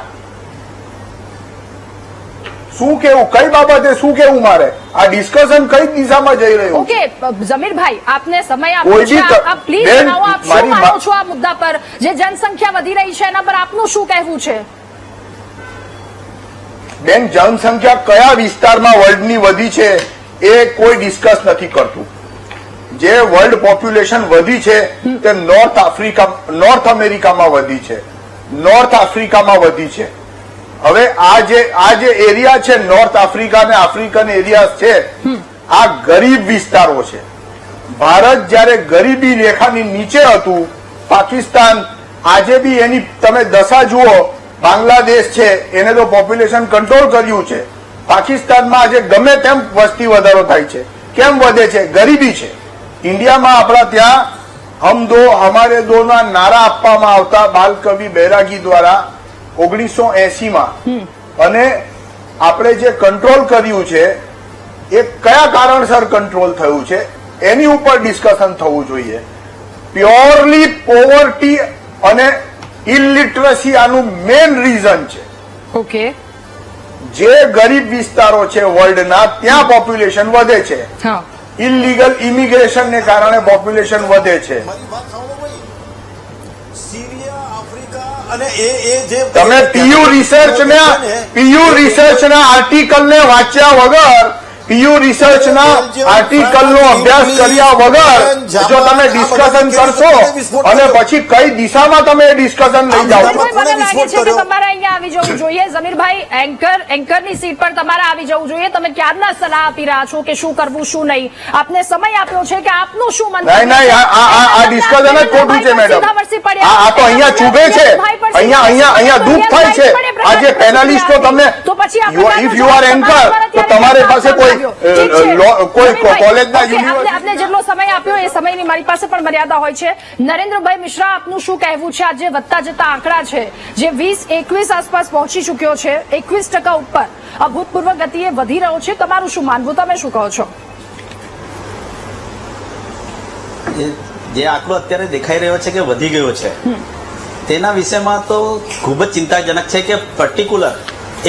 શું કેવું, કઈ બાબતે શું કેવું મારે? આ ડિસ્કશન કઈ દિશામાં જઈ રહ્યું? ઓકે ઝમીરભાઈ, આપને સમય આપ્યો છે, આપ પ્લીઝ જણાવો, આપ શું માનો છો આ મુદ્દા પર? જે જનસંખ્યા વધી રહી છે એના પર આપનું શું કહેવું છે? બેન, જનસંખ્યા કયા વિસ્તારમાં વર્લ્ડની વધી છે એ કોઈ ડિસ્કસ નથી કરતું. જે વર્લ્ડ પોપ્યુલેશન વધી છે તે નોર્થ અમેરિકામાં વધી છે, નોર્થ આફ્રિકામાં વધી છે. હવે આ જે એરિયા છે, નોર્થ આફ્રિકા અને આફ્રિકન એરિયા છે, આ ગરીબ વિસ્તારો છે. ભારત જયારે ગરીબી રેખાની નીચે હતું, પાકિસ્તાન આજે બી એની તમે દશા જુઓ. બાંગ્લાદેશ છે, એને તો પોપ્યુલેશન કંટ્રોલ કર્યું છે. પાકિસ્તાનમાં આજે ગમે તેમ વસ્તી વધારો થાય છે. કેમ વધે છે? ગરીબી છે. ઇન્ડિયામાં આપણા ત્યાં હમ દો હમારે દો ના નારા આપવામાં આવતા બાલ કવિ બૈરાગી દ્વારા 1980માં, અને આપણે જે કંટ્રોલ કર્યું છે એ કયા કારણસર કંટ્રોલ થયું છે એની ઉપર ડિસ્કશન થવું જોઈએ. પ્યોરલી પોવર્ટી અને ઇલિટરસી આનું મેઇન રીઝન છે. ઓકે, જે ગરીબ વિસ્તારો છે વર્લ્ડના, ત્યાં પોપ્યુલેશન વધે છે. હા, ઇલીગલ ઇમિગ્રેશનને કારણે પોપ્યુલેશન વધે છે. સિરિયા, આફ્રિકા અને એ જે તમે પીયુ રિસર્ચના આર્ટિકલને વાંચ્યા વગર પીયુ રિસર્ચના આર્ટિકલનો અભ્યાસ કર્યા વગર જો તમે ડિસ્કશન કરશો અને પછી કઈ દિશામાં તમે એ ડિસ્કશન લઈ જાઓ છો? મને લાગે છે કે તમારે અહીંયા આવી જવું જોઈએ. ઝમીરભાઈ, એન્કરની સીટ પર તમારે આવી જવું જોઈએ. તમે ક્યારના સલાહ આપી રહ્યા છો કે શું કરવું શું નહીં. આપને સમય આપ્યો છે કે આપનું શું મંતવ્ય નહીં નહીં આ ડિસ્કશન જ ખોટું છે મેડમ. આ તો અહીંયા ચૂભે છે, અહીંયા દુઃખ થાય છે. આ જે પેનલિસ્ટો તમને ઇફ યુ આર એન્કર તો તમારી પાસે કોઈ કોલેજના યુનિવર્સિટી આપને જેટલો સમય આપ્યો એ સમયની મારી પાસે પણ મર્યાદા હોય છે. નરેન્દ્રભાઈ મિશ્રા, આપનું શું કહેવું છે? આજે વધતા જતા આંકડા છે જે 20-21 આસપાસ પહોંચી ચૂક્યો છે, 21% ઉપર અભૂતપૂર્વ ગતિએ વધી રહ્યો છે. તમારું શું માનવું? તમે શું કહો છો? જે આંકડો અત્યારે દેખાઈ રહ્યો છે કે વધી ગયો છે, તેના વિષયમાં તો ખૂબ જ ચિંતાજનક છે કે પર્ટિક્યુલર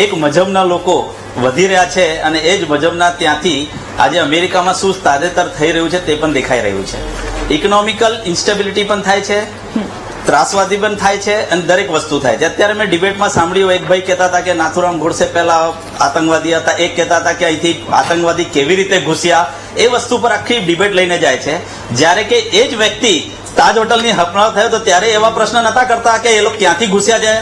એક મજહબના લોકો વધી રહ્યા છે અને એ જ મજહબના ત્યાંથી આજે અમેરિકામાં શું તાજેતર થઈ રહ્યું છે તે પણ દેખાઈ રહ્યું છે. ઇકોનોમિકલ ઇન્સ્ટેબિલિટી પણ થાય છે, ત્રાસવાદી પણ થાય છે અને દરેક વસ્તુ થાય છે. અત્યારે મેં ડિબેટમાં સાંભળ્યું, એક ભાઈ કહેતા હતા કે નાથુરામ ગોડસે પહેલા આતંકવાદી હતા, એક કહેતા હતા કે અહીંથી આતંકવાદી કેવી રીતે ઘૂસ્યા. એ વસ્તુ પર આખી ડિબેટ લઈને જાય છે. જ્યારે કે એ જ વ્યક્તિ તાજ હોટલની હમણાં થયો તો ત્યારે એવા પ્રશ્ન નતા કરતા કે એ લોકો ક્યાંથી ઘૂસ્યા છે,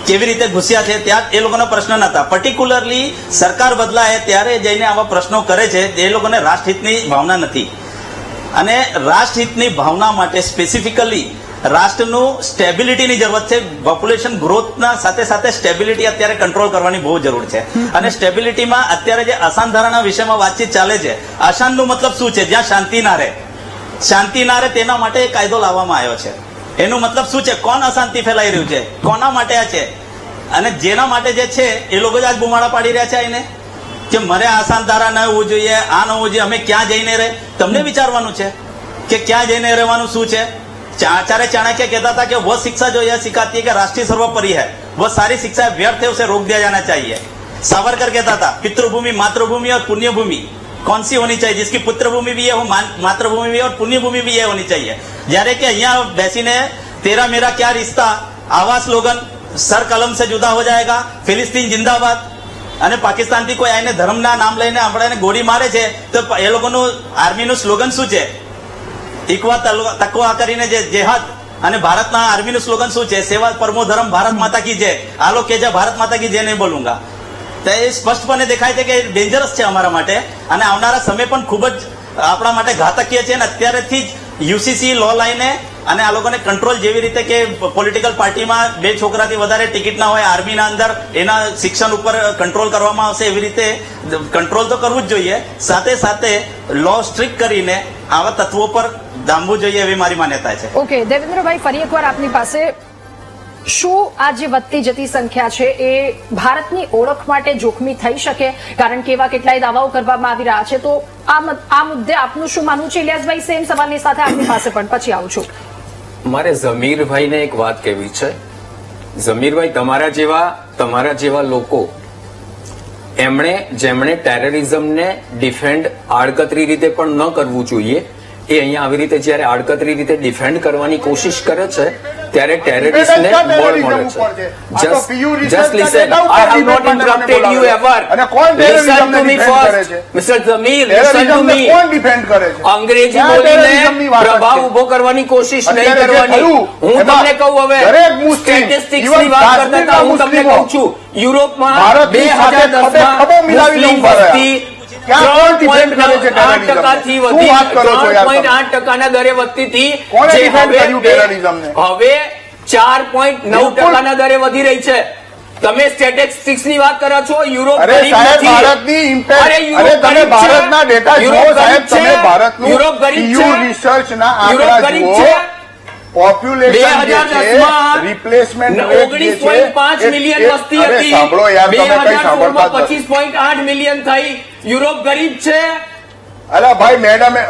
કેવી રીતે ઘૂસ્યા છે. ત્યાં એ લોકોના પ્રશ્ન નતા. પર્ટિક્યુલરલી સરકાર બદલાય ત્યારે જઈને આવા પ્રશ્નો કરે છે. એ લોકોને રાષ્ટ્રહિતની ભાવના નથી અને રાષ્ટ્રહિતની ભાવના માટે સ્પેસિફિકલી રાષ્ટ્રનું સ્ટેબિલિટીની જરૂરત છે. પોપ્યુલેશન ગ્રોથના સાથે સાથે સ્ટેબિલિટી અત્યારે કંટ્રોલ કરવાની બહુ જરૂર છે. અને સ્ટેબિલિટીમાં અત્યારે જે અશાંત ધારાના વિષયમાં વાતચીત ચાલે છે, અશાંતનું મતલબ શું છે? જ્યાં શાંતિ ના રહે, શાંતિ ના રહે તેના માટે એક કાયદો લાવવામાં આવ્યો છે. એનો મતલબ શું છે? કોણ અશાંતિ ફેલાઈ રહ્યું છે, કોના માટે આ છે? અને જેના માટે જે છે એ લોકો જ આજ બુમાડા પાડી રહ્યા છે આઈને કે મને અશાંત ધારા ન હોવું જોઈએ, આ ન હોવું જોઈએ. અમે ક્યાં જઈને રહે? તમને વિચારવાનું છે કે ક્યાં જઈને રહેવાનું શું છે. आचार्य चाणक्य कहता था कि वह शिक्षा जो यह सिखाती है कि राष्ट्रीय सर्वोपरि है, वह सारी शिक्षा व्यर्थ है, उसे रोक दिया जाना चाहिए. सावरकर कहता था पितृभूमि, मातृभूमि और पुण्य भूमि कौन सी होनी चाहिए? जिसकी पुत्रभूमि भी है वो मातृभूमि भी है और पुण्य भूमि भी ये होनी चाहिए. જ્યારે કે અહીંયા બેસીને તેરા મેરા ક્યા રિશ્તા, આવા સ્લોગન સર કલમ સે જુદા હો જાયેગા, ફિલિસ્તીન જિંદાબાદ, અને પાકિસ્તાનથી કોઈ આઈને ધર્મના નામ લઈને આપણે ગોળી મારે છે તો એ લોકોનું આર્મીનું સ્લોગન શું છે? ઇકવા તકવા કરીને જે જેહાદ, અને ભારતના આર્મીનું સ્લોગન શું છે? સેવા પરમો ધર્મ ભારત માતા કી જય. આ લોકો કે છે ભારત માતા કી જય નહીં બોલુંગા. તો એ સ્પષ્ટપણે દેખાય છે કે ડેન્જરસ છે અમારા માટે અને આવનારા સમય પણ ખૂબ જ આપણા માટે ઘાતકીય છે. અને અત્યારેથી જ યુસીસી લો લાઈને અને આ લોકોને કંટ્રોલ જેવી રીતે કે પોલિટિકલ પાર્ટીમાં 2 છોકરાથી વધારે ટિકિટ ના હોય, આર્મીના અંદર એના શિક્ષણ ઉપર કંટ્રોલ કરવામાં આવશે, એવી રીતે કંટ્રોલ તો કરવું જ જોઈએ. સાથે સાથે લો સ્ટ્રિક્ટ કરીને આવા તત્વો પર દામવું જોઈએ એવી મારી માન્યતા છે. ઓકે દેવેન્દ્રભાઈ, ફરી એકવાર આપની પાસે, શું આ જે વધતી જતી સંખ્યા છે એ ભારતની ઓળખ માટે જોખમી થઈ શકે? કારણ કે એવા કેટલાય દાવાઓ કરવામાં આવી રહ્યા છે. તો આ મુદ્દે આપનું શું માનવું છે? ઇલિયાસભાઈ, સેમ સવાલની સાથે આપની પાસે પણ પછી આવું છું. મારે ઝમીરભાઈને એક વાત કહેવી છે. ઝમીરભાઈ, તમારા જેવા લોકો જેમણે ટેરરિઝમને ડિફેન્ડ આડકતરી રીતે પણ ન કરવું જોઈએ, એ અહીંયા આવી રીતે જયારે આડકતરી રીતે ડિફેન્ડ કરવાની કોશિશ કરે છે ત્યારે ટેરરિસ્ટને બળ મળે છે. Just listen, I have not interrupted you ever. Listen to me first mister Zameer, listen to me. કોણ ડિફેન્ડ કરે છે? અંગ્રેજી બોલીને પ્રભાવ ઉભો કરવાની કોશિશ નહીં કરવાની. હું તમને કહું, હવે સ્ટેટિસ્ટિક્સની વાત કરતા હતા, હું તમને કહું છું, યુરોપમાં 2010માં મુસ્લિમ વસ્તી 3.8% વધી, 3.8% દરે વધતી હતી, જે હવે 4.9% દરે વધી રહી છે. તમે સ્ટેટિસ્ટિક્સ ની વાત કરો છો. યુરોપ ગરીબ નથી. ભારતના ડેટા જુઓ સાહેબ, તમે ભારતનું યુરોપ ગરીબ છે. રિસર્ચના યુરોપ આંકડા ગરીબ જુઓ. છે. પોપ્યુલેશન જે છે, રિપ્લેસમેન્ટ રેટ જે છે, 19.5 મિલિયન વસ્તી અરે હતી. સાંભળો યાર, તમે કઈ 2016માં સાંભળતા જ નથી. 25.8 મિલિયન થઈ. યુરોપ ગરીબ છે. અરે ભાઈ મેડમે,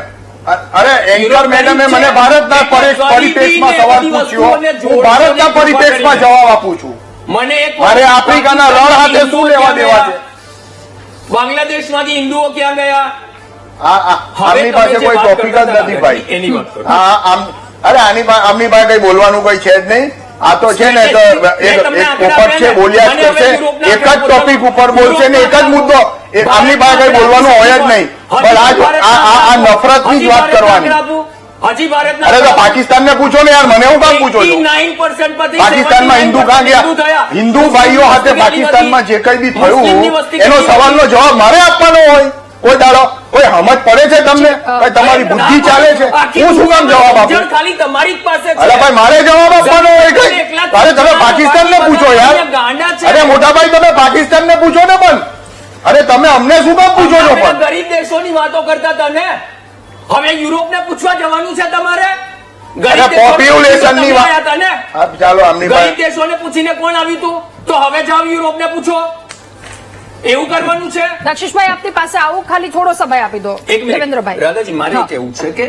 અરે એન્કર મેડમે મને ભારતના પરિપ્રેક્ષમાં સવાલ પૂછ્યો, હું ભારતના પરિપ્રેક્ષમાં જવાબ આપું છું. મને એક મારે આફ્રિકાના રણ હાથે શું લેવા દેવા છે? બાંગ્લાદેશમાંથી હિન્દુઓ ક્યાં ગયા? આમની પાસે કોઈ ટોપિક જ નથી ભાઈ. એની વાત કરો. આમની પાસે કઈ બોલવાનું કઈ છે જ નહીં. આ તો છે ને તો એક પોપટ છે, બોલ્યા જ કરશે, એક જ ટોપિક ઉપર બોલશે ને એક જ મુદ્દો, આમની પાસે કઈ બોલવાનું હોય જ નહીં. પણ આ નફરતની જ વાત કરવાની. હજી ભારતના અરે તો પાકિસ્તાનને પૂછો ને યાર, મને હું કામ પૂછો છો? 89% પરથી પાકિસ્તાનમાં હિન્દુ કાં ગયા? હિન્દુ ભાઈઓ સાથે પાકિસ્તાનમાં જે કઈ બી થયું એનો સવાલનો જવાબ મારે આપવાનો હોય? કોઈ દાડો કોઈ સમજ પડે છે તમને? કઈ તમારી બુદ્ધિ ચાલે છે? હું શું કામ જવાબ આપું? ખાલી તમારી જ પાસે છે. અરે ભાઈ મારે જવાબ આપવાનો હોય કઈ? અરે તમે પાકિસ્તાનને પૂછો યાર. અરે મોટા ભાઈ તમે પાકિસ્તાનને પૂછો ને. પણ અરે તમે અમને શું કામ પૂછો છો? આપણે પણ ગરીબ દેશોની વાતો કરતા હતા ને, હવે યુરોપને પૂછવા જવાનું છે તમારે? ગરીબ પોપ્યુલેશનની વાત હતા ને, ચાલો આમની ગરીબ દેશોને પૂછીને કોણ આવ્યું તું? તો હવે જાઓ યુરોપને પૂછો. એવું કરવાનું છે? દક્ષિશભાઈ આપની પાસે આવું, ખાલી થોડો સમય આપી દો. એક મિનિટ દેવેન્દ્રભાઈ, રાધાજી, મારે હા. કેવું છે કે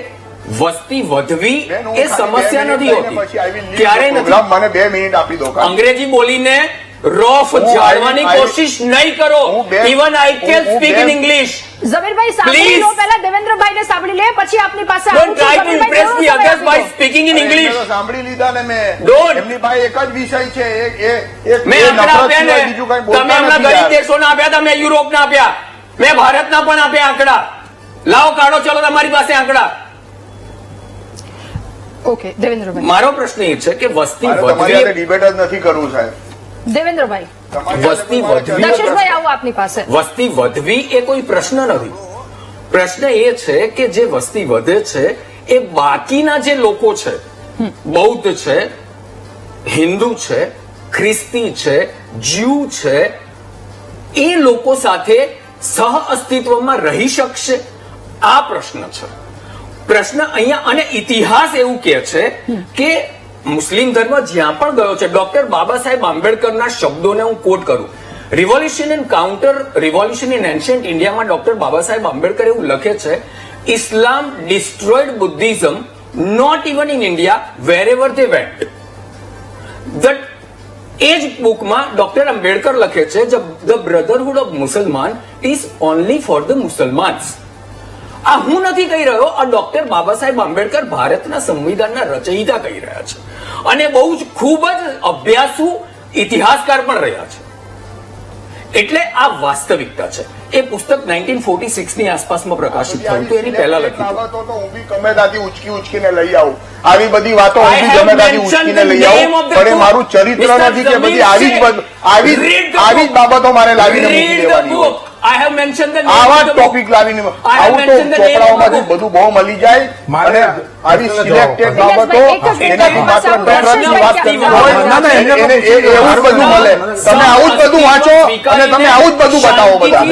વસ્તી વધવી બેન, હું એ ખાલી સમસ્યા 2 નથી મિનિટ પછી I will હોતી, leave ક્યારે the નથી. program. મને 2 મિનિટ આપી દો કાં? અંગ્રેજી બોલીને રોફ હું જાળવાની I- કોશિશ નહીં કરો. હું બે- ઇવન આઈ કેન હું સ્પીક બે- ઇન ઇંગ્લિશ. ઝમીરભાઈ સાંભળી Please. લો, પહેલા દેવેન્દ્રભાઈને સાંભળી લે, પછી આપની પાસે આવું Don't છું. try to ઝમીરભાઈ, impress થોડો the સમય others આપી by દો. speaking in અરે, English. મેં તો સાંભળી લીધા ને મેં. Don't. એમની પાસે એક જ વિષય છે, એક મેં આંકડા નફરત આપ્યા ને, સિવાય બીજું કઈ તમે બોલતા હમણાં નથી ગરીબ યાર. દેશોના આપ્યા હતા, મેં યુરોપના આપ્યા, મેં ભારતના પણ આપ્યા આંકડા. લાવો કાઢો, ચલો તમારી પાસે આંકડા. ઓકે દેવેન્દ્રભાઈ. મારો પ્રશ્ન એ છે કે વસ્તી મારે તમારી સાથે વધવી, ડિબેટ જ નથી કરવું સાહેબ. દેવેન્દ્રભાઈ, તમારી સાથે વસ્તી મારે વધવી. દક્ષિશભાઈ આવું આપની પાસે. વસ્તી વધવી એ કોઈ પ્રશ્ન નથી. પ્રશ્ન એ છે કે જે વસ્તી વધે છે એ બાકીના જે લોકો છે, બૌદ્ધ છે, હિન્દુ છે, ખ્રિસ્તી છે, જ્યુ છે, એ લોકો સાથે સહ અસ્તિત્વમાં રહી શકશે? આ પ્રશ્ન છે. પ્રશ્ન અહીંયા, અને ઇતિહાસ એવું કહે છે કે મુસ્લિમ ધર્મ જ્યાં પણ ગયો છે, ડોક્ટર બાબા સાહેબ આંબેડકરના શબ્દોને હું કોટ કરું, revolution and counter revolution in ancient ઇન્ડિયામાં ડોક્ટર બાબા સાહેબ આંબેડકર એવું લખે છે, Islam destroyed Buddhism not even in India wherever they went. એ જ બુકમાં ડોક્ટર આંબેડકર લખે છે, the brotherhood of Musalman is only for the Musalmans. આ હું નથી કહી રહ્યો, આ ડોક્ટર બાબા સાહેબ આંબેડકર ભારતના સંવિધાનના રચયિતા કહી રહ્યા છે, અને બહુ જ ખૂબ જ અભ્યાસુ ઇતિહાસકાર પણ રહ્યા છે. એટલે આ વાસ્તવિકતા છે. એ પુસ્તક 1946 ની આસપાસમાં પ્રકાશિત થયું હતું, એની પહેલા લખ્યું હતું. બાબતો તો હું બી ગમે ત્યાંથી ઉચકીને લઈ આવું. આવી બધી વાતો હું બી ગમે ત્યાંથી ઉચકીને લઈ આવું. પણ એ મારું ચરિત્ર નથી કે બધી આવી જ બાબતો મારે લાવીને મૂકી દેવાની હોય. I have mentioned the name આવા of જ the book. ટોપિક લાવીને I have આવું તો mentioned the name of the ચોપડાઓમાંથી book. બધું બહુ મળી જાય. મારે અને આવી જવાબ સિલેક્ટેડ આપો. બાબતો એક જ એનાથી મિનિટ, માત્ર એક જ નફરતની વાત મિનિટ. કરવી હોય ના, ના, એને એને એવું જ બધું મળે. તમે આવું જ બધું વાંચો અને તમે આવું જ બધું બતાવો બધા.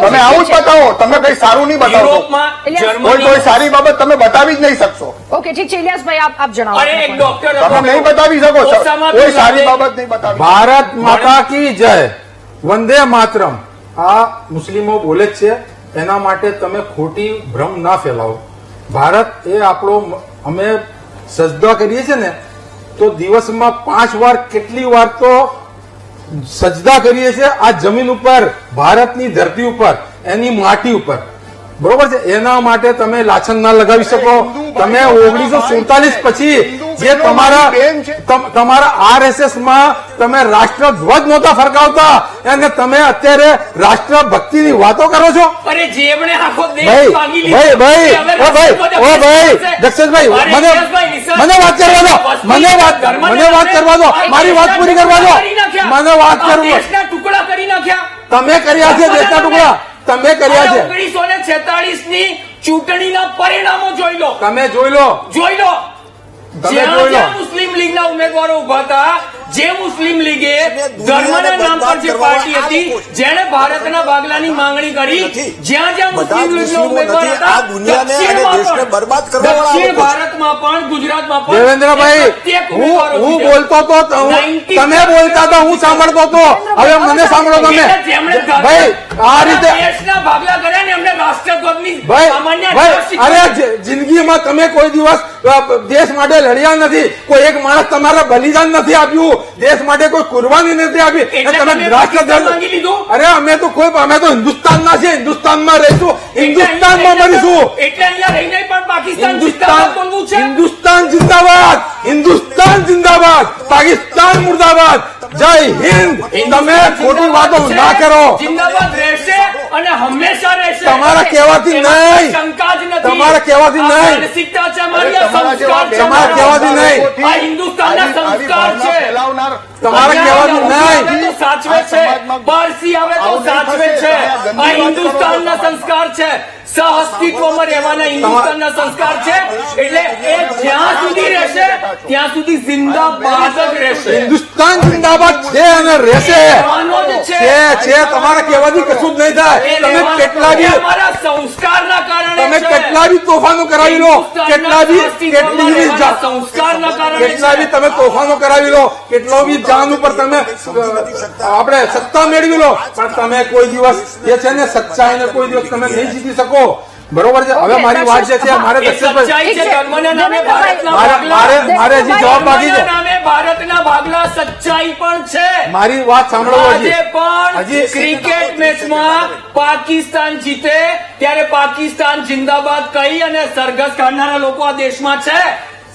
તમે આવું જ બતાવો, તમે કઈ સારું નહીં બતાવો. યુરોપમાં, એટલે કોઈ જર્મની, કોઈ સારી બાબત તમે બતાવી જ નહીં શકશો. ઓકે ઠીક છે, ઇલિયાસભાઈ આપ જણાવો. અરે એક ડોક્ટર હતો. તમે નહીં બતાવી શકો. ઓસામા કોઈ બિન સારી લાદેન. બાબત નહીં બતાવી. ભારત માતા કી જય, વંદે માતરમ, આ મુસ્લિમો બોલે જ છે, એના માટે તમે ખોટી ભ્રમ ના ફેલાવો. ભારત એ આપણો, અમે સજદા કરીએ છીએ ને તો દિવસમાં 5 વાર, કેટલી વાર તો સજદા કરીએ છીએ આ જમીન ઉપર, ભારતની ધરતી ઉપર, એની માટી ઉપર, બરોબર છે. એના માટે તમે લાછન ના લગાવી શકો. તમે 1947 પછી જે તમારા RSS માં તમે રાષ્ટ્રધ્વજ નહોતા ફરકાવતા, અને તમે અત્યારે રાષ્ટ્રભક્તિની વાતો કરો છો. અરે જેમણે આખો દેશ ભાઈ ભાગી લીધો, ભાઈ તે હવે ભાઈ દક્ષેશભાઈ, અરે મને યશભાઈ, નિશા, મને વાત કરવા દો, મને વાત કરવા દો, મારી વાત પૂરી કરવા દો, મને વાત આ કરવા. દેશના ટુકડા કરી નાખ્યા. તમે કર્યા છે દેશના ટુકડા, તમે કર્યા છે. 1946 ની ચૂંટણીના પરિણામો જોઈ લો, તમે જોઈ લો, જોઈ લો. તમે જ્યાં જોઈ લો. જ્યાં મુસ્લિમ લીગના ઉમેદવારો ઉભા હતા, જે મુસ્લિમ લીગે ધર્મના નામ પર જે પાર્ટી હતી, જેણે ભારતના ભાગલાની માંગણી કરી, જ્યાં જ્યાં મુસ્લિમ લીગના ઉમેદવાર હતા, દક્ષિણમાં બરબાદ પણ, કરવા દક્ષિણ ભારતમાં પણ, ગુજરાતમાં પણ દેવેન્દ્રભાઈ, પ્રત્યેક ઉમેદવારો હું જીત્યા. બોલતો તો તમે બોલતા હતા, હું સાંભળતો હતો. હવે મને સાંભળો તમે. જેમણે ભાઈ આ રીતે દેશના ભાગલા કર્યા ને એમને રાષ્ટ્રધ્વજની ભાઈ સામાન્ય ભાઈ અધિકાર અરે શીખવાડી. જિંદગીમાં તમે કોઈ દિવસ દેશ માટે લડ્યા નથી, કોઈ એક માણસ તમારા બલિદાન નથી આપ્યું, દેશ માટે કોઈ કુરબાની નથી આપી, એટલે તમે તમે રાષ્ટ્રધર્મ માંગી લીધું? અરે અમે તો હિન્દુસ્તાનના છીએ, હિન્દુસ્તાનમાં રહીશું, હિન્દુસ્તાનમાં મરીશું. એટલે અહીંયા રહીને પણ પાકિસ્તાન જિંદાબાદ બોલવું છે? હિન્દુસ્તાન જિંદાબાદ, હિન્દુસ્તાન જિંદાબાદ, પાકિસ્તાન મુર્દાબાદ, જય હિન્દ. તમે ખોટી વાતો ના કરો. જિંદાબાદ રહેશે અને હંમેશા રહેશે. તમારા કહેવાથી એમાં નહીં. શંકા જ નથી. તમારા કહેવાથી આ નહીં. માનસિકતા છે અમારી, આ તમારા સંસ્કાર છે તમારા કહેવાથી નહીં. આ હિન્દુસ્તાનના સંસ્કાર છે. ફેલાવનાર તમારા કહેવાથી નહીં. આવે તો સાચવે છે, બરસી આવે તો સાચવે છે. આ હિન્દુસ્તાનના સંસ્કાર છે, સહઅસ્તિત્વમાં રહેવાના હિન્દુસ્તાનના સંસ્કાર છે. એટલે એ જ્યાં સુધી રહેશે ત્યાં સુધી જિંદાબાદ જ રહેશે. હિન્દુસ્તાન જિંદાબાદ છે અને રહેશે. રહેવાનો જ છે તમારા કહેવાથી કશું જ નહીં થાય. એ તમે રહેવાનું કેટલા એ બી અમારા સંસ્કારના કારણે તમે છે. કેટલા બી તોફાનો કરાવી લો, કેટલા બી કેટલી બી સંસ્કારના કારણે કેટલા બી છે. તમે તોફાનો કરાવી લો, કેટલો બી જાન ઉપર તમે આપણે સત્તા મેળવી લો, પણ તમે કોઈ દિવસ એ છે ને સચ્ચાઈને કોઈ દિવસ તમે નહીં જીતી શકો. બરોબર છે. હવે મારી વાત જે છે મારે એ દક્ષેશભાઈ સચ્ચાઈ છે. ધર્મના નામે ભારતના મારે ભાગલા. મારે હજી જવાબ બાકી છે. ધર્મના નામે ભારતના ભાગલા સચ્ચાઈ પણ છે. મારી વાત સાંભળો આજે પણ હજી ક્રિકેટ મેચમાં પાકિસ્તાન જીતે ત્યારે પાકિસ્તાન જિંદાબાદ કહી અને સરઘસ કાઢનારા લોકો આ દેશમાં છે.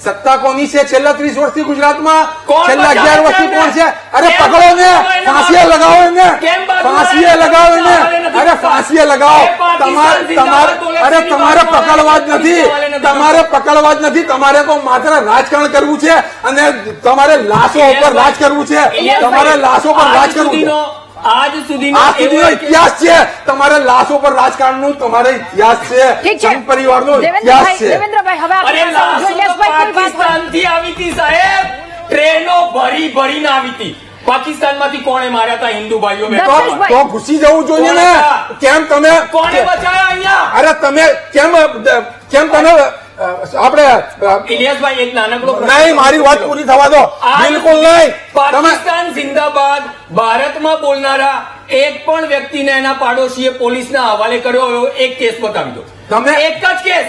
સત્તા કોની છે છેલ્લા 30 વર્ષથી ગુજરાતમાં? કોણ છેલ્લા બચાવે 11 વર્ષથી છે કોણ છે? અરે કેમ પકડો ને, બચાવે એને? ફાંસીએ લગાવો એને, કેમ બાજુ ફાંસીએ વાળા લગાવો એને, સવાલે નથી અરે પૂછતા? ફાંસીએ લગાવો. એ પાકિસ્તાન જિંદાબાદ બોલે છે, અરે એની તમારે બાજુમાં પકડવા જ વાળા નથી, સવાલે નથી તમારે પકડવા જ નથી, તમારે તો માત્ર રાજકારણ કરવું છે અને તમારે લાશો ઉપર રાજ કરવું છે, તમારે લાશો પર રાજ કરવું છે. આજ સુધીનો આ સુધીનો એવો ઇતિહાસ છે, તમારે લાશો પર રાજકારણનું તમારે ઇતિહાસ છે, ઠીક છે. સંઘ પરિવારનો ઇતિહાસ છે. દેવેન્દ્રભાઈ હવે અરે આપણે લાશો તો ઇલિયાસભાઈ કોઈ વાત પાકિસ્તાનથી આવી હતી સાહેબ, ટ્રેનો ભરીને આવી હતી. પાકિસ્તાનમાંથી કોણે માર્યા હતા હિન્દુ ભાઈઓ બહેનો? દક્ષેશભાઈ. તો ઘૂસી જવું જોઈએ ને. કેમ તમે કોણે બચાવ્યા અહીંયા? અરે તમે કેમ તમે આપણે ઇલિયાસભાઈ એક નાનકડો પ્રશ્ન નહીં, મારી વાત પૂરી થવા દો. આજ બિલકુલ નહીં. તમે પાકિસ્તાન જિંદાબાદ ભારતમાં બોલનારા એક પણ વ્યક્તિને એના પાડોશીએ પોલીસના હવાલે કર્યો એવો એક કેસ બતાવી દો. તમે- એક જ કેસ,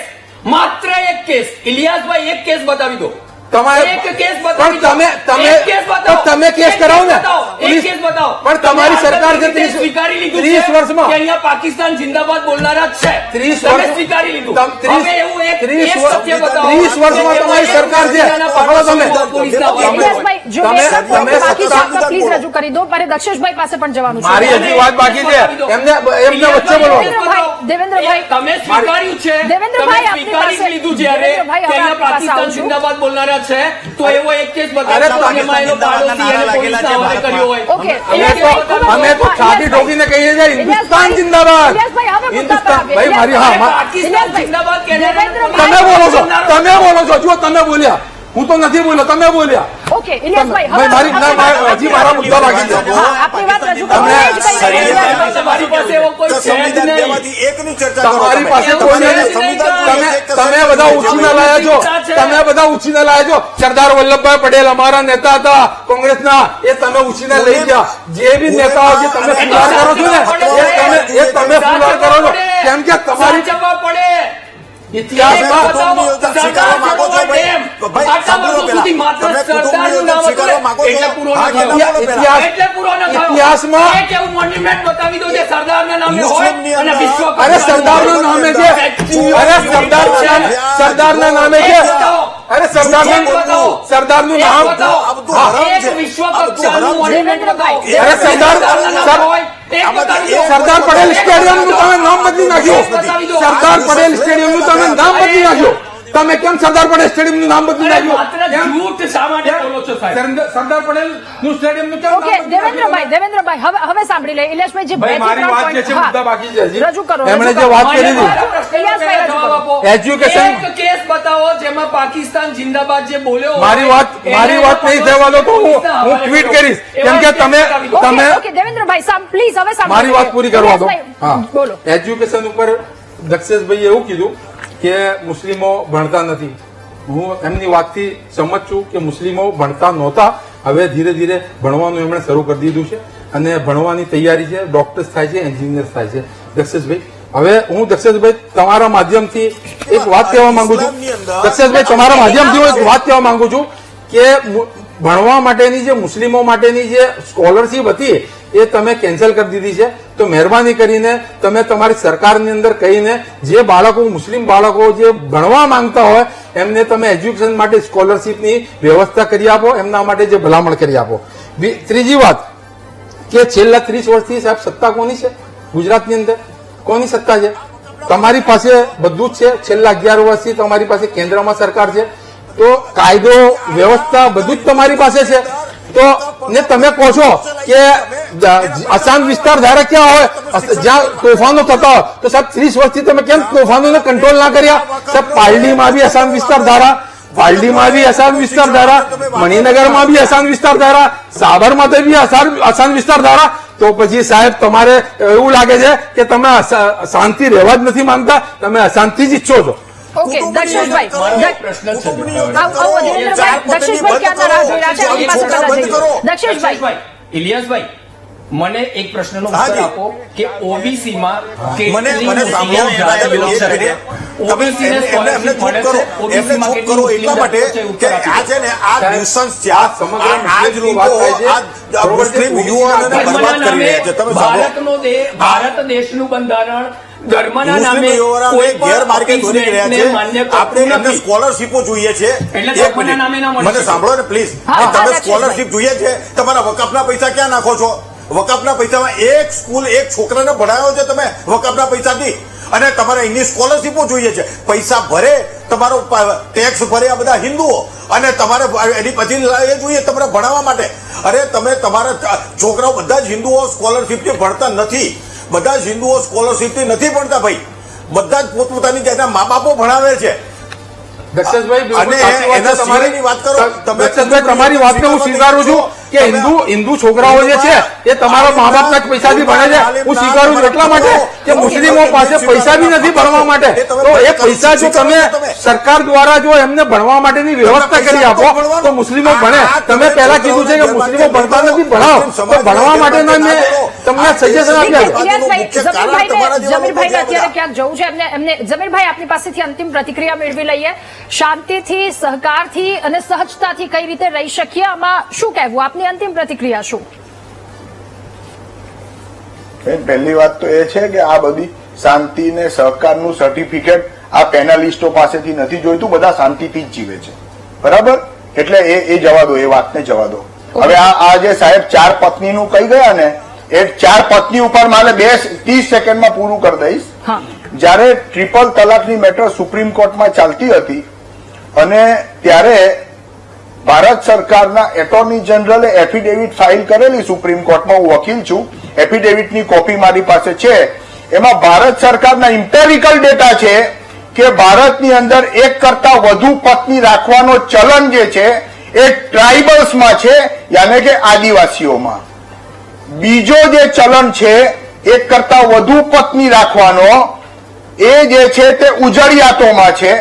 માત્ર એક કેસ. ઇલિયાસભાઈ એક કેસ બતાવી દો. તમારે એક કેસ પણ બતાવી દો. તમે એક કેસ બતાવો. પણ તમે કેસ એક કરાવો ને. બતાવો. એક પોલીસ- કેસ બતાવો. પણ તમારી તમે સરકાર છે આદતની રીતે સ્વીકારી લીધું 30 છે વર્ષમાં. કે અહીંયા પાકિસ્તાન જિંદાબાદ બોલનારા જ છે. 30 તમે વર્ષ- સ્વીકારી લીધું. તમ 30 હવે એવું એક 30 સત્ય બતાવો. 30 વર્ષમાં તમારી સરકાર છે. પકડો તમે. પોલીસના હવાલે ઇલિયાસભાઈ જો તમે- એક જ તમે મિનિટ બાકી છે, સત્તા- તો પ્લીઝ રજૂ કરી દો. મારે દક્ષેશભાઈ પાસે પણ જવાનું છે. મારી હજી વાત બાકી છે. એમને વચ્ચે બોલવાનું. દેવેન્દ્રભાઈ, તમે સ્વીકાર્યું છે, દેવેન્દ્રભાઈ, તમે આપની સ્વીકારી પાસે- લીધું જ્યારે દેવેન્દ્રભાઈ, કે હવે અહીંયા આપની પાસે પાકિસ્તાન આવું છું. જિંદાબાદ બોલનારા છે તો એવો એક કેસ અરે બતાવો પાકિસ્તાન કે એમાં એનો પાડોશી એને પોલીસના હવાલે કર્યો હોય. ઓકે, અમે તો છાતી ઠોકીને કહીએ છીએ હિન્દુસ્તાન જિંદાબાદ. ઇલિયાસભાઈ, હવે મુદ્દા પર હિન્દુસ્તાન આવીએ. ભાઈ મારી હા મા- પાકિસ્તાન જિંદાબાદ કહેનારા દેવેન્દ્રભાઈ, તમે બોલો છો, તમે બોલો છો. જો તમે બોલ્યા, હું તો નથી બોલ્યો, તમે બોલ્યા. ઓકે, ઇલિયાસભાઈ, હવે ભાઈ, મારી- ના, મારી- હજી મારા મુદ્દા બાકી છે. હા, આપની વાત રજૂ કરો. તમે- એ જ કહીએ છીએ, ઇલિયાસભાઈ. તમારી પાસે એવો કોઈ તો છે જ સંવિધાન નહીં. દેવાથી એકની ચર્ચા કરો તમારી તમે. પાસે કોઈ તમે નથી. સંવિધાન તમે બધા ઉછીને લાયા છો, તમે બધા ઉછીને લાયા છો. સરદાર વલ્લભભાઈ પટેલ અમારા નેતા હતા કોંગ્રેસના, એ તમે ઉછીને લઈ ગયા. જે બી નેતાઓ જે તમે ફુલાર કરો છો ને, એ તમે ફુલાર કરો છો. કેમ કે તમારી સાચવવા પડે. ઇતિહાસમાં સ્વીકારવા માંગો છો ભાઈ? ભાઈ, આટલા સાંભળો વર્ષો સુધી પહેલા. માત્ર તમે સરદારનું નામ હતું સ્વીકારવા માંગો છો? એટલે પૂરો હા, ન થયો. કેટલા બોલો પહેલા? ઇતિહાસ- એટલે પૂરો ન થયો. ઇતિહાસમાં- એક એવું મોન્યુમેન્ટ બતાવી દો જે સરદારના નામે હોય મુસ્લિમની અને અંદર- વિશ્વ અરે સરદારના નામે છે, અરે સરદારના નામે છે, અરે સરદારનું નામ આ બધું હરામ એક છે. વિશ્વ આ બધું કક્ષાનું હરામ છે. મોન્યુમેન્ટ બતાવો. અરે સરદારના નામ સર- હોય, એક બતાવી દો. સરદાર પટેલ સ્ટેડિયમનું તમે નામ બદલી નાખ્યું. સરદાર પટેલ સ્ટેડિયમનું તમે નામ બદલી નાખ્યું. તમે કેમ સરદાર પટેલ સ્ટેડિયમનું નામ બદલી અરે નાખ્યું? માત્ર કેમ? જૂઠ શા માટે બોલો છો સાહેબ? સરદાર પટેલ નું સ્ટેડિયમનું કેમ નામ ઓકે, બદલી નાખ્યું? દેવેન્દ્રભાઈ, હવે સાંભળી લે. ઇલિયાસભાઈ, જે ભાઈ, બે થી મારી ત્રણ વાત જે point- છે હા. મુદ્દા બાકી છે હજી. રજૂ કરો, એમણે રજૂ જે કરો. વાત કરી મને હતી. મારા જવાબ આપો. Education- એક કેસ બતાવો જેમાં પાકિસ્તાન જિંદાબાદ જે બોલ્યો હોય, મારી વાત નહીં થવા દો તો હું ટ્વીટ કરીશ. કેમ કે તમે ઓકે, દેવેન્દ્રભાઈ, પ્લીઝ હવે સાંભળો. મારી વાત પૂરી કરવા દો. ઇલિયાસભાઈ, હા, બોલો. એજ્યુકેશન ઉપર દક્ષેશભાઈએ એવું કીધું કે મુસ્લિમો ભણતા નથી. હું એમની વાતથી સમજ છું કે મુસ્લિમો ભણતા નહોતા. હવે ધીરે ધીરે ભણવાનું એમણે શરૂ કરી દીધું છે અને ભણવાની તૈયારી છે. ડોક્ટર્સ થાય છે, એન્જિનિયર્સ થાય છે. દક્ષેશભાઈ, હવે હું દક્ષેશભાઈ તમારા માધ્યમથી એક વાત કહેવા માંગુ છું. દક્ષેશભાઈ તમારા માધ્યમથી હું એક વાત કહેવા માંગુ છું કે ભણવા માટેની જે મુસ્લિમો માટેની જે સ્કોલરશીપ હતી એ તમે કેન્સલ કરી દીધી છે. તો મહેરબાની કરીને તમે તમારી સરકારની અંદર કહીને જે બાળકો મુસ્લિમ બાળકો જે ભણવા માંગતા હોય એમને તમે એજ્યુકેશન માટે સ્કોલરશીપની વ્યવસ્થા કરી આપો, એમના માટે જે ભલામણ કરી આપો. ત્રીજી વાત કે છેલ્લા 30 વર્ષથી સાહેબ સત્તા કોની છે ગુજરાતની અંદર? કોની સત્તા છે? તમારી પાસે બધું જ છે. છેલ્લા 11 વર્ષથી તમારી પાસે કેન્દ્રમાં સરકાર છે, તો કાયદો વ્યવસ્થા બધું જ તમારી પાસે છે. તો ને તમે કહો છો કે અશાંત વિસ્તાર ધારા ક્યાં હોય જ્યાં તોફાનો થતા હોય, તો સાહેબ 30 વર્ષથી તમે કેમ તોફાનોને કંટ્રોલ ના કર્યા? સાહેબ પાલડીમાં બી અશાંત વિસ્તાર ધારા, પાલડીમાં બી અશાંત વિસ્તાર ધારા, મણિનગરમાં બી અશાંત વિસ્તાર ધારા, સાબરમતી બી અશાંત વિસ્તાર ધારા. તો પછી સાહેબ તમારે એવું લાગે છે કે તમે શાંતિ રહેવા જ નથી માંગતા, તમે અશાંતિ જ ઈચ્છો છો. ઓકે દક્ષેશભાઈ, પ્રશ્ન છે દક્ષેશભાઈ ક્યાં રાહ જોઈ રહ્યા છે? આપણી પાસે પહેલા જઈએ. દક્ષેશભાઈ, ઇલિયાસભાઈ, મને એક પ્રશ્નનો ઉત્તર હાજી. આપો કે ઓબીસી માં મને સાંભળો, ઓબીસી ને સ્કોલરશીપ મળે છે, ઓબીસી માં કેટલી એટલા માટે કે આ છે ને આ ન્યુસન્સ છે, આ જ લોકો આ મુસ્લિમ યુવાનોને બરબાદ કરી રહ્યા છે. તમે સાંભળો, ભારત દેશનું બંધારણ ધર્મના નામે મુસ્લિમ યુવાનોને કોઈ પણ ગેરમાર્ગે દોરી રહ્યા છે. માન્ય આપણે એમને નથી. સ્કોલરશીપો જોઈએ છે. એટલે એક ધર્મના મિનિટ, નામે ના મળશે. મને સાંભળો ને પ્લીઝ. હા, તમે હા, સ્કોલરશીપ જોઈએ છે, તમારા વકફના પૈસા ક્યાં નાખો છો? વકફના પૈસામાં એક સ્કૂલ એક છોકરાને ભણાવ્યો છે તમે વકફના પૈસાથી, અને તમારે એની સ્કોલરશીપો જોઈએ છે. પૈસા ભરે, તમારો ટેક્સ ભરે આ બધા હિન્દુઓ, અને તમારે એની પછી એ જોઈએ તમારે ભણાવવા માટે. અરે તમે તમારા છોકરાઓ બધા જ હિન્દુઓ સ્કોલરશીપથી ભણતા નથી. બધા જ હિન્દુઓ સ્કોલરશીપથી નથી ભણતા ભાઈ. બધા જ પોતપોતાની જાતના મા બાપો ભણાવે છે. દક્ષેશભાઈ, બિલકુલ અને સાચી વાત એના છે તમારી. સિવાયની વાત કરો. તમે દક્ષેશભાઈ, તમારી વાતને હું સ્વીકારું છું કે હિન્દુ છોકરાઓ જે છે એ તમારા મા બાપના જ પૈસાથી ભણે છે. હું સ્વીકારું છું એટલા માટે કે મુસ્લિમો પાસે પૈસા બી નથી ભણવા માટે. તો એ પૈસા જો તમે સરકાર દ્વારા જો એમને ભણવા માટેની વ્યવસ્થા કરી આપો તો મુસ્લિમો ભણે. તમે પહેલા કીધું છે કે મુસ્લિમો ભણતા નથી, ભણાવો. તો ભણવા માટેના મેં તમને સજેશન આપ્યા છે. જમીરભાઈને અત્યારે ક્યાંક જવું છે, એમને જમીરભાઈ આપની પાસેથી અંતિમ પ્રતિક્રિયા મેળવી લઈએ. શાંતિથી, સહકારથી અને સહજતાથી કઈ રીતે રહી શકીએ, આમાં શું કહેવું? આપની અંતિમ પ્રતિક્રિયા શું? પહેલી વાત તો એ છે કે આ બધી શાંતિ ને સહકારનું સર્ટિફિકેટ આ પેનલિસ્ટો પાસેથી નથી જોઈતું. બધા શાંતિથી જ જીવે છે, બરાબર? એટલે એ જવા દો, એ વાતને જવા દો. હવે આ જે સાહેબ 4 પત્નીનું કહી ગયા ને, એ 4 પત્ની ઉપર મારે 30 સેકન્ડમાં પૂરું કરી દઈશ. જ્યારે ટ્રિપલ તલાકની મેટર સુપ્રીમ કોર્ટમાં ચાલતી હતી અને ત્યારે ભારત સરકારના એટોર્ની જનરલે એફિડેવિટ ફાઇલ કરેલી સુપ્રીમ કોર્ટમાં, હું વકીલ છું, એફિડેવિટની કોપી મારી પાસે છે. એમાં ભારત સરકારના ઇમ્પેરિકલ ડેટા છે કે ભારતની અંદર એક કરતા વધુ પત્ની રાખવાનો ચલન જે છે એ ટ્રાઇબલ્સમાં છે, યાને કે આદિવાસીઓમાં. બીજો જે ચલન છે એક કરતા વધુ પત્ની રાખવાનો, એ જે છે તે ઉજળિયાતોમાં છે,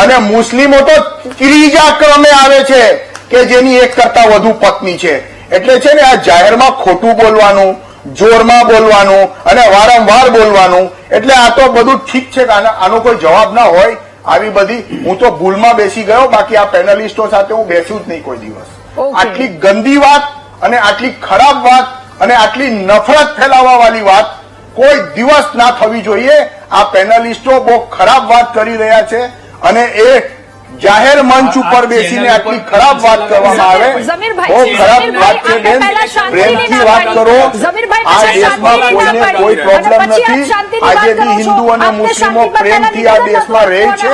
અને મુસ્લિમો તો ત્રીજા ક્રમે આવે છે કે જેની એક કરતા વધુ પત્ની છે. એટલે છે ને આ જાહેરમાં ખોટું બોલવાનું, જોરમાં બોલવાનું અને વારંવાર બોલવાનું, એટલે આ તો બધું ઠીક છે કે આનો કોઈ જવાબ ના હોય. આવી બધી હું તો ભૂલમાં બેસી ગયો, બાકી આ પેનલિસ્ટો સાથે હું બેસું જ નહીં કોઈ દિવસ. આટલી ગંદી વાત અને આટલી ખરાબ વાત અને આટલી નફરત ફેલાવવા વાળી વાત કોઈ દિવસ ના થવી જોઈએ. આ પેનલિસ્ટો બહુ ખરાબ વાત કરી રહ્યા છે, અને એ જાહેર મંચ ઉપર બેસીને આટલી ખરાબ વાત કરવામાં આવે, બહુ ખરાબ વાત છે. બેન, પ્રેમથી વાત કરો. આ દેશમાં કોઈને કોઈ પ્રોબ્લેમ નથી. આજે બી હિન્દુ અને મુસ્લિમો પ્રેમથી આ દેશમાં રહે છે.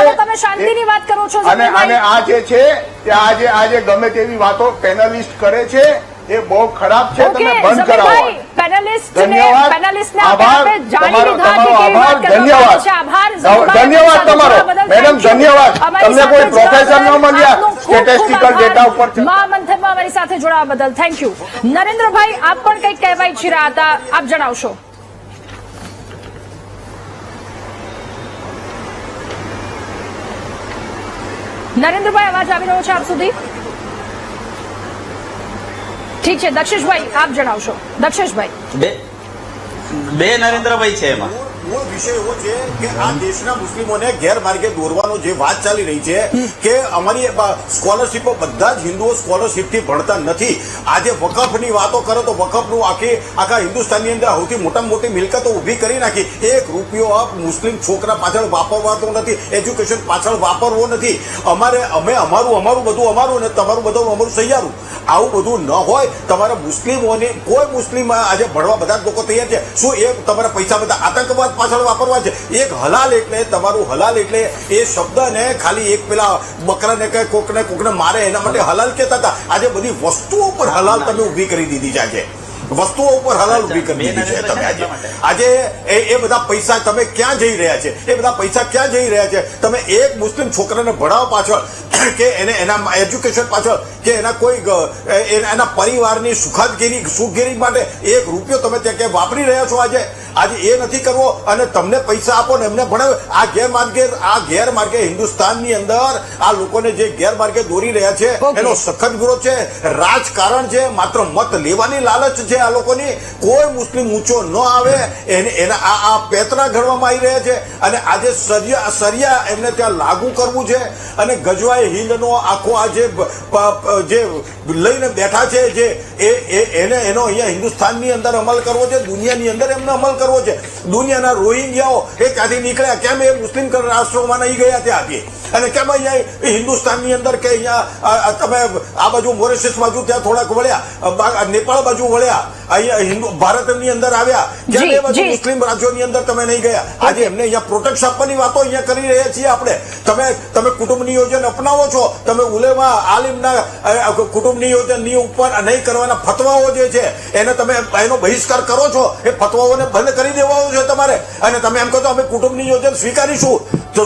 અને આ જે છે તે આજે ગમે તેવી વાતો પેનલિસ્ટ કરે છે, એ બહુ ખરાબ છે. તમે બંધ કરાવો. ધન્યવાદ. આભાર તમારો, આભાર. ધન્યવાદ. ધન્યવાદ તમારો મેડમ, ધન્યવાદ. તમને કોઈ પ્રોફેસર ન મળ્યા સ્ટેટિસ્ટિકલ ડેટા ઉપર? મહામંથનમાં અમારી સાથે જોડાવા બદલ થેન્ક યુ. નરેન્દ્રભાઈ, આપ પણ કંઈક કહેવા ઈચ્છી રહ્યા હતા, આપ જણાવશો. નરેન્દ્રભાઈ, અવાજ આવી રહ્યો છે આપ સુધી? ઠીક છે, દક્ષેશભાઈ આપ જણાવશો. દક્ષેશભાઈ, બે નરેન્દ્રભાઈ છે એમાં. મૂળ વિષય એવો છે કે આ દેશના મુસ્લિમોને ગેરમાર્ગે દોરવાનો જે વાત ચાલી રહી છે કે અમારી સ્કોલરશીપો બધા જ હિન્દુઓ સ્કોલરશીપ થી ભણતા નથી. આજે વકફની વાતો કરો તો વકફનું આખા હિન્દુસ્તાનની અંદર સૌથી મોટામાં મોટી મિલકતો ઉભી કરી નાખી. 1 રૂપિયો મુસ્લિમ છોકરા પાછળ વાપરવાતો નથી, એજ્યુકેશન પાછળ વાપરવો નથી. અમે અમારું બધું અમારું ને તમારું બધું અમારું સૈયારું. આવું બધું ન હોય. તમારા મુસ્લિમોની કોઈ મુસ્લિમ આજે ભણવા બધા જ લોકો તૈયાર છે. શું એ તમારા પૈસા બધા આતંકવાદ પાછળ વાપરવા છે? એક હલાલ એટલે તમારું હલાલ એટલે એ શબ્દને ખાલી એક પેલા બકરાને કે કોકને મારે એના માટે હલાલ કહેતા હતા. આજે બધી વસ્તુઓ ઉપર હલાલ તમે ઉભી કરી દીધી છે. આજે વસ્તુઓ ઉપર હલાલ ઉભી કરી દીધી છે તમે. આજે એ બધા પૈસા તમે ક્યાં જઈ રહ્યા છે? એ બધા પૈસા ક્યાં જઈ રહ્યા છે? તમે એક મુસ્લિમ છોકરાને ભણાવવા પાછળ કે એના એજ્યુકેશન પાછળ કે એના કોઈ એના પરિવારની સુખગીરી માટે 1 રૂપિયો તમે ત્યાં ક્યાં વાપરી રહ્યા છો? આજે એ નથી કરવો અને તમને પૈસા આપો ને એમને ભણાવે. આ ગેરમાર્ગે હિન્દુસ્તાનની અંદર આ લોકોને જે ગેરમાર્ગે દોરી રહ્યા છે એનો સખત વિરોધ છે. રાજકારણ છે, માત્ર મત લેવાની લાલચ છે આ લોકોની. કોઈ મુસ્લિમ ઊંચો ન આવે એના આ પેતરા ઘડવામાં આવી રહ્યા છે. અને આજે સરિયા એમને ત્યાં લાગુ કરવું છે. અને ગજવાય હિંદનો આખો આ જે લઈને બેઠા છે જે એનો અહીંયા હિન્દુસ્તાનની અંદર અમલ કરવો છે, દુનિયાની અંદર એમને અમલ કરવો છે. દુનિયાના રોહિંગ્યાઓ એ ક્યાંથી નીકળ્યા? કેમ એ મુસ્લિમ રાષ્ટ્રોમાં નહીં ગયા ત્યાંથી? અને કેમ અહીંયા હિન્દુસ્તાનની અંદર કે અહીંયા તમે આ બાજુ મોરેશિયસ બાજુ ત્યાં થોડાક વળ્યા, નેપાળ બાજુ વળ્યા, અહીંયા ભારતની અંદર આવ્યા? કેમ એ બાજુ મુસ્લિમ રાજ્યોની અંદર તમે નહીં ગયા? આજે એમને અહીંયા પ્રોટેક્શન આપવાની વાતો અહીંયા કરી રહ્યા છીએ આપણે. તમે કુટુંબ નિયોજન અપનાવો છો. તમે ઉલેમા આલિમના કુટુંબ નિયોજનની ઉપર નહીં કરવાના ફતવાઓ જે છે એનો બહિષ્કાર કરો છો. એ ફતવાઓને બંધ કરી દેવાનો છે તમારે. અને તમે એમ કહો તો અમે કુટુંબ નિયોજન સ્વીકારીશું. તો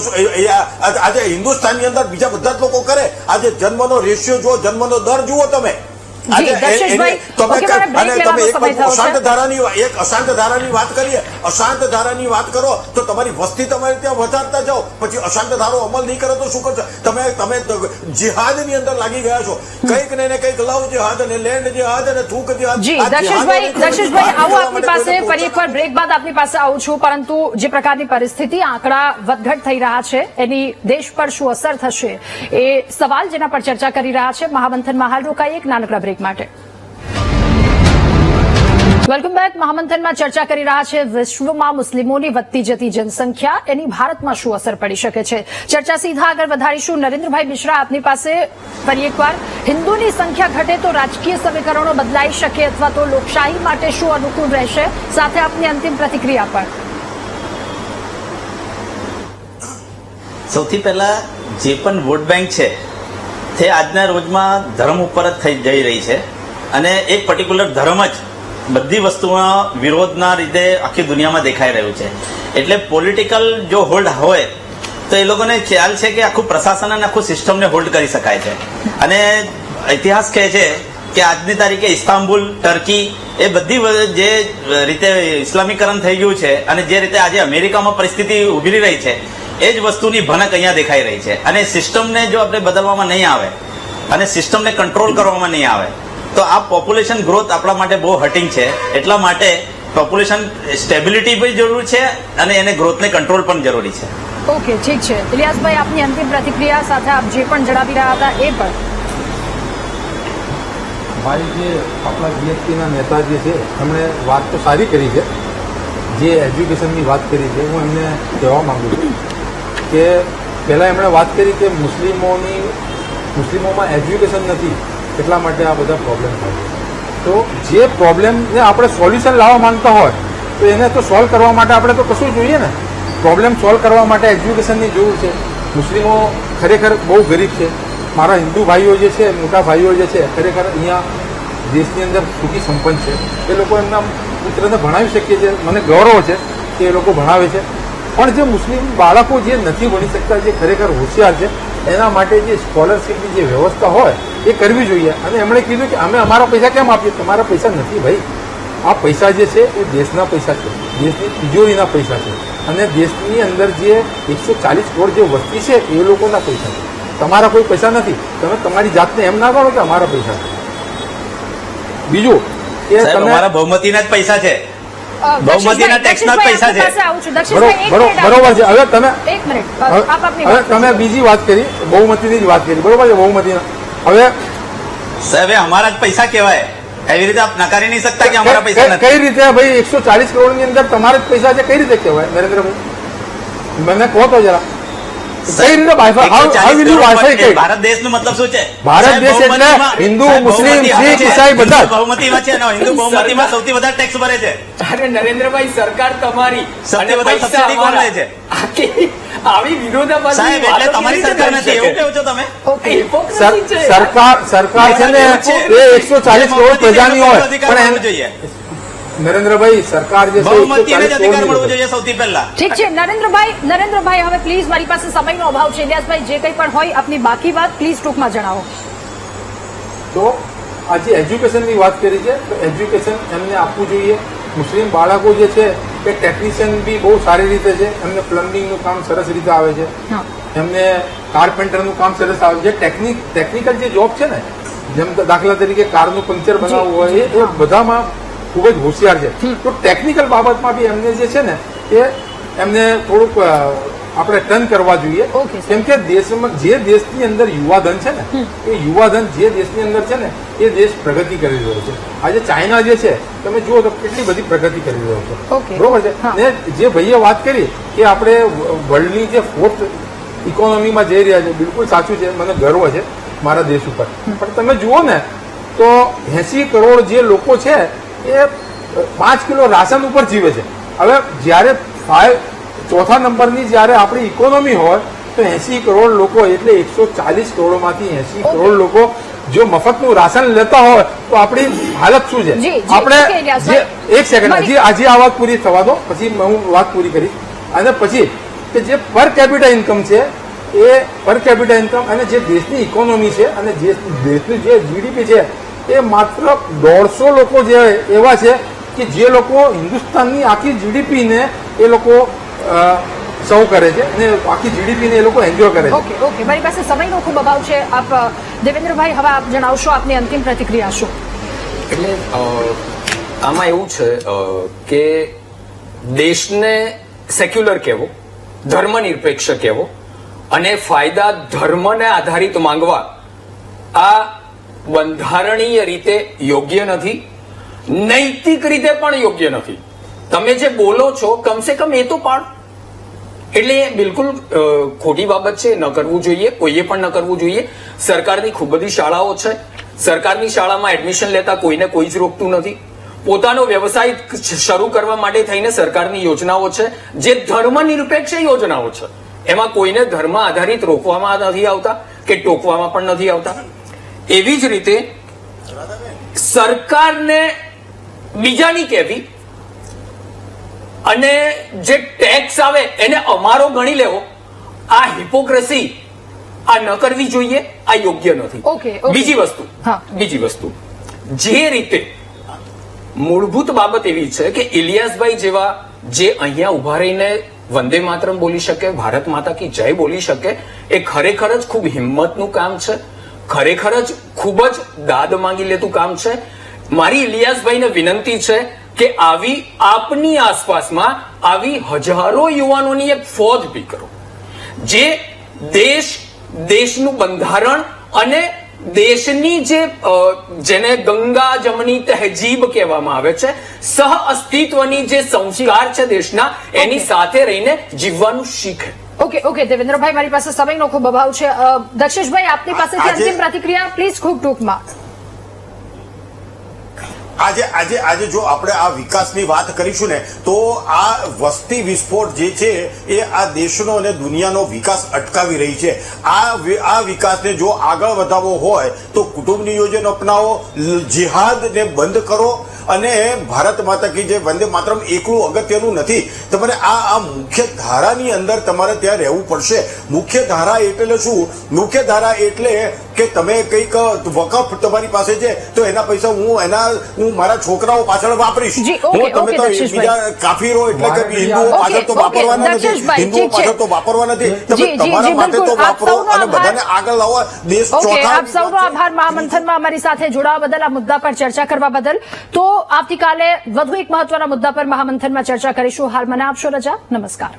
આજે હિન્દુસ્તાનની અંદર બીજા બધા જ લોકો કરે. આજે જન્મનો રેશિયો જુઓ, જન્મનો દર જુઓ તમે. અશાંત ધારાની વાત કરીએ, અશાંત ધારાની વાત કરો તો તમારી વસ્તી તમારે ત્યાં વધારતા જાઓ, પછી અશાંત ધારો અમલ નહીં કરો તો શું કરશો? તમે જિહાદની અંદર લાગી ગયા છો. કંઈક ને કંઈક લવ જિહાદ અને લેન્ડ જિહાદ અને થૂક જિહાદ. દર્શેશભાઈ આવું આપની પાસે ફરી એકવાર બ્રેક બાદ આપની પાસે આવું છું. પરંતુ જે પ્રકારની પરિસ્થિતિ, આંકડા વધઘટ થઈ રહ્યા છે, એની દેશ પર શું અસર થશે એ સવાલ જેના પર ચર્ચા કરી રહ્યા છે. મહામંથનમાં હાલ રોકાઈ એક નાનકડા બ્રેક માટે. Welcome back. મહામંથનમાં ચર્ચા કરી રહ્યા છે વિશ્વમાં મુસ્લિમોની વધતી જતી જનસંખ્યા, એની ભારતમાં શું અસર પડી શકે છે. ચર્ચા સીધા આગળ વધારીશું. નરેન્દ્રભાઈ મિશ્રા, આપની પાસે ફરી એકવાર, હિન્દુની સંખ્યા ઘટે તો રાજકીય સમીકરણો બદલાઈ શકે અથવા તો લોકશાહી માટે શું અનુકૂળ રહેશે? સાથે આપની અંતિમ પ્રતિક્રિયા પર. સૌથી પહેલા જે પણ વોટ બેંક છે તે આજના રોજમાં ધર્મ ઉપર જ થઈ જઈ રહી છે. અને એક પર્ટિક્યુલર ધર્મ જ બધી વસ્તુમાં વિરોધના રીતે આખી દુનિયામાં દેખાઈ રહ્યું છે. એટલે પોલિટિકલ જો હોલ્ડ હોય તો એ લોકોને ખ્યાલ છે કે આખું પ્રશાસન અને આખું સિસ્ટમને હોલ્ડ કરી શકાય છે. અને ઇતિહાસ કહે છે કે આજની તારીખે ઇસ્તાંબુલ, ટર્કી એ બધી જે રીતે ઇસ્લામીકરણ થઈ ગયું છે અને જે રીતે આજે અમેરિકામાં પરિસ્થિતિ ઉભરી રહી છે એ જ વસ્તુની ભનક અહીંયા દેખાઈ રહી છે. અને સિસ્ટમને જો આપણે બદલવામાં નહીં આવે અને સિસ્ટમને કંટ્રોલ કરવામાં નહીં આવે તો આ પોપ્યુલેશન ગ્રોથ આપણા માટે બહુ હર્ટિંગ છે. એટલા માટે પોપ્યુલેશન સ્ટેબિલિટી પણ જરૂરી છે અને એને ગ્રોથને કંટ્રોલ પણ જરૂરી છે. ઓકે, ઠીક છે. ઇલિયાસભાઈ, આપની અંતિમ પ્રતિક્રિયા સાથે આપ જે પણ જણાવી રહ્યા હતા એ પણ. ભાઈ, જે આપણા બીએસપીના નેતા જે છે એમણે વાત તો સારી કરી છે. જે એજ્યુકેશનની વાત કરી છે, હું એમને કહેવા માંગુ છું કે પહેલાં એમણે વાત કરી કે મુસ્લિમોમાં એજ્યુકેશન નથી, એટલા માટે આ બધા પ્રોબ્લેમ થાય છે. તો જે પ્રોબ્લેમને આપણે સોલ્યુશન લાવવા માંગતા હોય તો એને તો સોલ્વ કરવા માટે આપણે તો કશું જોઈએ ને. પ્રોબ્લેમ સોલ્વ કરવા માટે એજ્યુકેશનની જરૂર છે. મુસ્લિમો ખરેખર બહુ ગરીબ છે. મારા હિન્દુ ભાઈઓ જે છે, મોટા ભાઈઓ જે છે, ખરેખર અહીંયા દેશની અંદર સુખી સંપન્ન છે. એ લોકો એમના પુત્રને ભણાવી શકીએ છીએ. મને ગૌરવ છે કે એ લોકો ભણાવે છે. પણ જે મુસ્લિમ બાળકો જે નથી ભણી શકતા, જે ખરેખર હોશિયાર છે, એના માટે જે સ્કોલરશીપની જે વ્યવસ્થા હોય એ કરવી જોઈએ. અને એમણે કીધું કે અમે અમારા પૈસા કેમ આપીએ? તમારા પૈસા નથી ભાઈ. આ પૈસા જે છે એ દેશના પૈસા છે, દેશની તિજોરીના પૈસા છે. અને દેશની અંદર જે 140 કરોડ જે વસ્તી છે એ લોકોના પૈસા છે. તમારા કોઈ પૈસા નથી. તમે તમારી જાતને એમ ના કરો કે અમારા પૈસા છે. બીજું કે તમારા બહુમતીના જ પૈસા છે. બહુમતીના ટેક્સના જ પૈસા છે. આવું છું દક્ષેશભાઈ, એક મિનિટ બરોબર છે. હવે તમે એક મિનિટ આપની હવે વાત તમે બીજી વાત કરી, બહુમતીની જ વાત કરી, બરોબર છે, બહુમતીના. હવે સાહેબ એ અમારા જ પૈસા કહેવાય, એવી રીતે આપ નકારી નહીં શકતા કે અમારા પૈસા નથી. કઈ રીતે ભાઈ 140 કરોડની અંદર તમારા જ પૈસા છે, કઈ રીતે કહેવાય નરેન્દ્રભાઈ? મને કહો તો જરા, કઈ રીતે wifi? How will you wifi કઈ? ભારત દેશનું મતલબ શું છે? ભારત સાહેબ, દેશ એટલે બહુમતીમાં- હિન્દુ, સાહેબ, મુસ્લિમ, બહુમતી શીખ, છે. ઈસાઈ બધા જ. હિન્દુ બહુમતીમાં છે ને, હિન્દુ બહુમતીમાં સૌથી વધારે ટેક્સ ભરે છે. અરે નરેન્દ્રભાઈ, સરકાર તમારી સૌથી અને વધારે પૈસા સબસિડી કોણ લે અમારા. છે? આવી વિરોધાભાસી સાહેબ એટલે વાતો તમારી કેવી રીતે સરકાર નથી કરી એવું શકે? કેવું છો તમે? ઓકે Hypocrisy છે. સરકાર છે ને એ 140 કરોડ પ્રજાની હોય, અધિકાર પણ મળવો જોઈએ. નરેન્દ્રભાઈ સરકાર જે છે બહુમતીને જ 140 અધિકાર મળવો કરોડની જોઈએ સૌથી પહેલા. ઠીક છે નરેન્દ્રભાઈ હવે પ્લીઝ, મારી પાસે સમયનો અભાવ છે. ઇલિયાસભાઈ, જે કંઈ પણ હોય આપની બાકી વાત પ્લીઝ ટૂંકમાં જણાવો. તો આજે એજ્યુકેશનની વાત કરી છે, તો એજ્યુકેશન એમને આપવું જોઈએ. મુસ્લિમ બાળકો જે છે એ ટેકનિશિયન બી બહુ સારી રીતે છે, એમને પ્લમ્બિંગનું કામ સરસ રીતે આવે છે, હા. એમને કાર્પેન્ટરનું કામ સરસ આવે છે. ટેકનિકલ જે જોબ છે ને, જેમ દાખલા તરીકે કારનું પંક્ચર બનાવવું હોય, એ બધામાં ખૂબ જ હોશિયાર છે. તો ટેકનિકલ બાબતમાં બી એમને જે છે ને એ એમને થોડુંક આપણે ટર્ન કરવા જોઈએ. Okay, sir. કેમ કે દેશમાં જે દેશની અંદર યુવાધન છે ને, એ યુવાધન જે દેશની અંદર છે ને એ દેશ પ્રગતિ કરી રહ્યો છે. આજે ચાઇના જે છે તમે જુઓ તો કેટલી બધી પ્રગતિ કરી રહ્યો છે. ઓકે. બરોબર છે. હા. ને જે ભાઈએ વાત કરી કે આપણે વર્લ્ડની જે ફોર્થ ઇકોનોમીમાં જઈ રહ્યા છે, બિલકુલ સાચું છે, મને ગર્વ છે મારા દેશ ઉપર. પણ તમે જુઓ ને તો 80 કરોડ જે લોકો છે એ 5 કિલો રાશન ઉપર જીવે છે. હવે જ્યારે ચોથા નંબરની જ્યારે આપણી ઇકોનોમી હોય તો 80 કરોડ લોકો એટલે 140 કરોડમાંથી 80 કરોડ લોકો જો મફતનું રાશન લેતા હોય તો આપણી હાલત શું છે? જી, આપણે ઓકે, ઇલિયાસભાઈ. એક સેકન્ડ, હજી આ વાત પૂરી થવા દો, પછી હું વાત પૂરી કરીશ. અને પછી કે જે પર કેપિટા ઇન્કમ છે એ પર કેપિટા ઇન્કમ અને જે દેશની ઇકોનોમી છે અને દેશનું જે જીડીપી છે એ માત્ર 150 લોકો જે એવા છે કે જે લોકો હિન્દુસ્તાનની આખી જીડીપી ને એ લોકો સૌ કરે છે અને આખી જીડીપી ને એ લોકો એન્જોય કરે છે. ઓકે, મારી પાસે સમયનો ખૂબ અભાવ છે. આપ દેવેન્દ્રભાઈ, હવે આપ જણાવશો આપની અંતિમ પ્રતિક્રિયા શું? એટલે આમાં એવું છે કે દેશને સેક્યુલર કહેવો, ધર્મનિરપેક્ષ કહેવો અને ફાયદા ધર્મને આધારિત માંગવા આ બંધારણીય રીતે યોગ્ય નથી, નૈતિક રીતે પણ યોગ્ય નથી. તમે જે બોલો છો કમસે કમ એ તો પાડો. એટલે એ બિલકુલ ખોટી બાબત છે, ન કરવું જોઈએ, કોઈએ પણ ન કરવું જોઈએ. સરકારની ખૂબ બધી શાળાઓ છે, સરકારની શાળામાં એડમિશન લેતા કોઈને કોઈ જ રોકતું નથી. પોતાનો વ્યવસાય શરૂ કરવા માટે થઈને સરકારની યોજનાઓ છે જે ધર્મ નિરપેક્ષ યોજનાઓ છે, એમાં કોઈને ધર્મ આધારિત રોકવામાં નથી આવતા કે ટોકવામાં પણ નથી આવતા. એવી જ રીતે સરકારને બીજાની કહેવી અને જે ટેક્સ આવે એને અમારો ગણી લેવો, આ હિપોક્રેસી આ ન કરવી જોઈએ, આ યોગ્ય નથી. ઓકે. બીજી વસ્તુ જે રીતે મૂળભૂત બાબત એવી છે કે ઇલિયાસભાઈ જેવા જે અહીંયા ઉભા રહીને વંદે માતરમ બોલી શકે, ભારત માતા કી જય બોલી શકે, એ ખરેખર જ ખૂબ હિંમતનું કામ છે, ખરેખર જ ખૂબ જ દાદ માંગી લેતું કામ છે. મારી ઇલિયાસભાઈને વિનંતી છે કે આવી આપની આસપાસમાં આવી હજારો યુવાનોની એક ફોજ ભી કરો, જે દેશનું બંધારણ અને દેશની જે જેને ગંગા જમની તહેજીબ કહેવામાં આવે છે, સહ અસ્તિત્વની જે સંસ્કાર છે દેશના, એની સાથે રહીને જીવવાનું શીખે. ઓકે, દેવેન્દ્રભાઈ, મારી પાસે સમયનો ખૂબ અભાવ છે. દક્ષેશભાઈ, આપની પાસેથી અંતિમ પ્રતિક્રિયા પ્લીઝ, ખૂબ ટૂંકમાં. આજે જો આપણે આ વિકાસની વાત કરીશું ને તો આ વસ્તી વિસ્ફોટ જે છે એ આ દેશનો અને દુનિયાનો વિકાસ અટકાવી રહી છે. આ વિકાસને જો આગળ વધારવો હોય તો કુટુંબ નિયોજન અપનાવો, જિહાદને બંધ કરો અને ભારત માતા કી જે વંદે માતરમ એકલું અગત્યનું નથી. તમારે આ મુખ્ય ધારાની અંદર તમારે ત્યાં રહેવું પડશે. મુખ્ય ધારા એટલે શું? મુખ્ય ધારા એટલે કે તમે કંઈક વકફ તમારી પાસે છે તો એના પૈસા હું મારા છોકરાઓ પાછળ વાપરીશ. જી, ઓકે, હું તમે ઓકે, તો દક્ષેશભાઈ. બીજા કાફીરો એટલે કે હિન્દુઓ પાછળ તો ઓકે, વાપરવાના નથી. દક્ષેશભાઈ, હિન્દુઓ ઠીક છે. પાછળ તો વાપરવા નથી. તમે જી, જી, તમારા જી, માટે તો બિલકુલ. આપ વાપરો સૌનો અને આભાર. બધાને આગળ લાવો. દેશ ઓકે, ચોથા આપ સૌનો આભાર મહામંથનમાં અમારી સાથે જોડાવા બદલ, આ મુદ્દા પર ચર્ચા કરવા બદલ. તો આવતીકાલે વધુ એક મહત્વના મુદ્દા પર મહામંથનમાં ચર્ચા કરીશું. હાલ મને આપશો રજા. નમસ્કાર.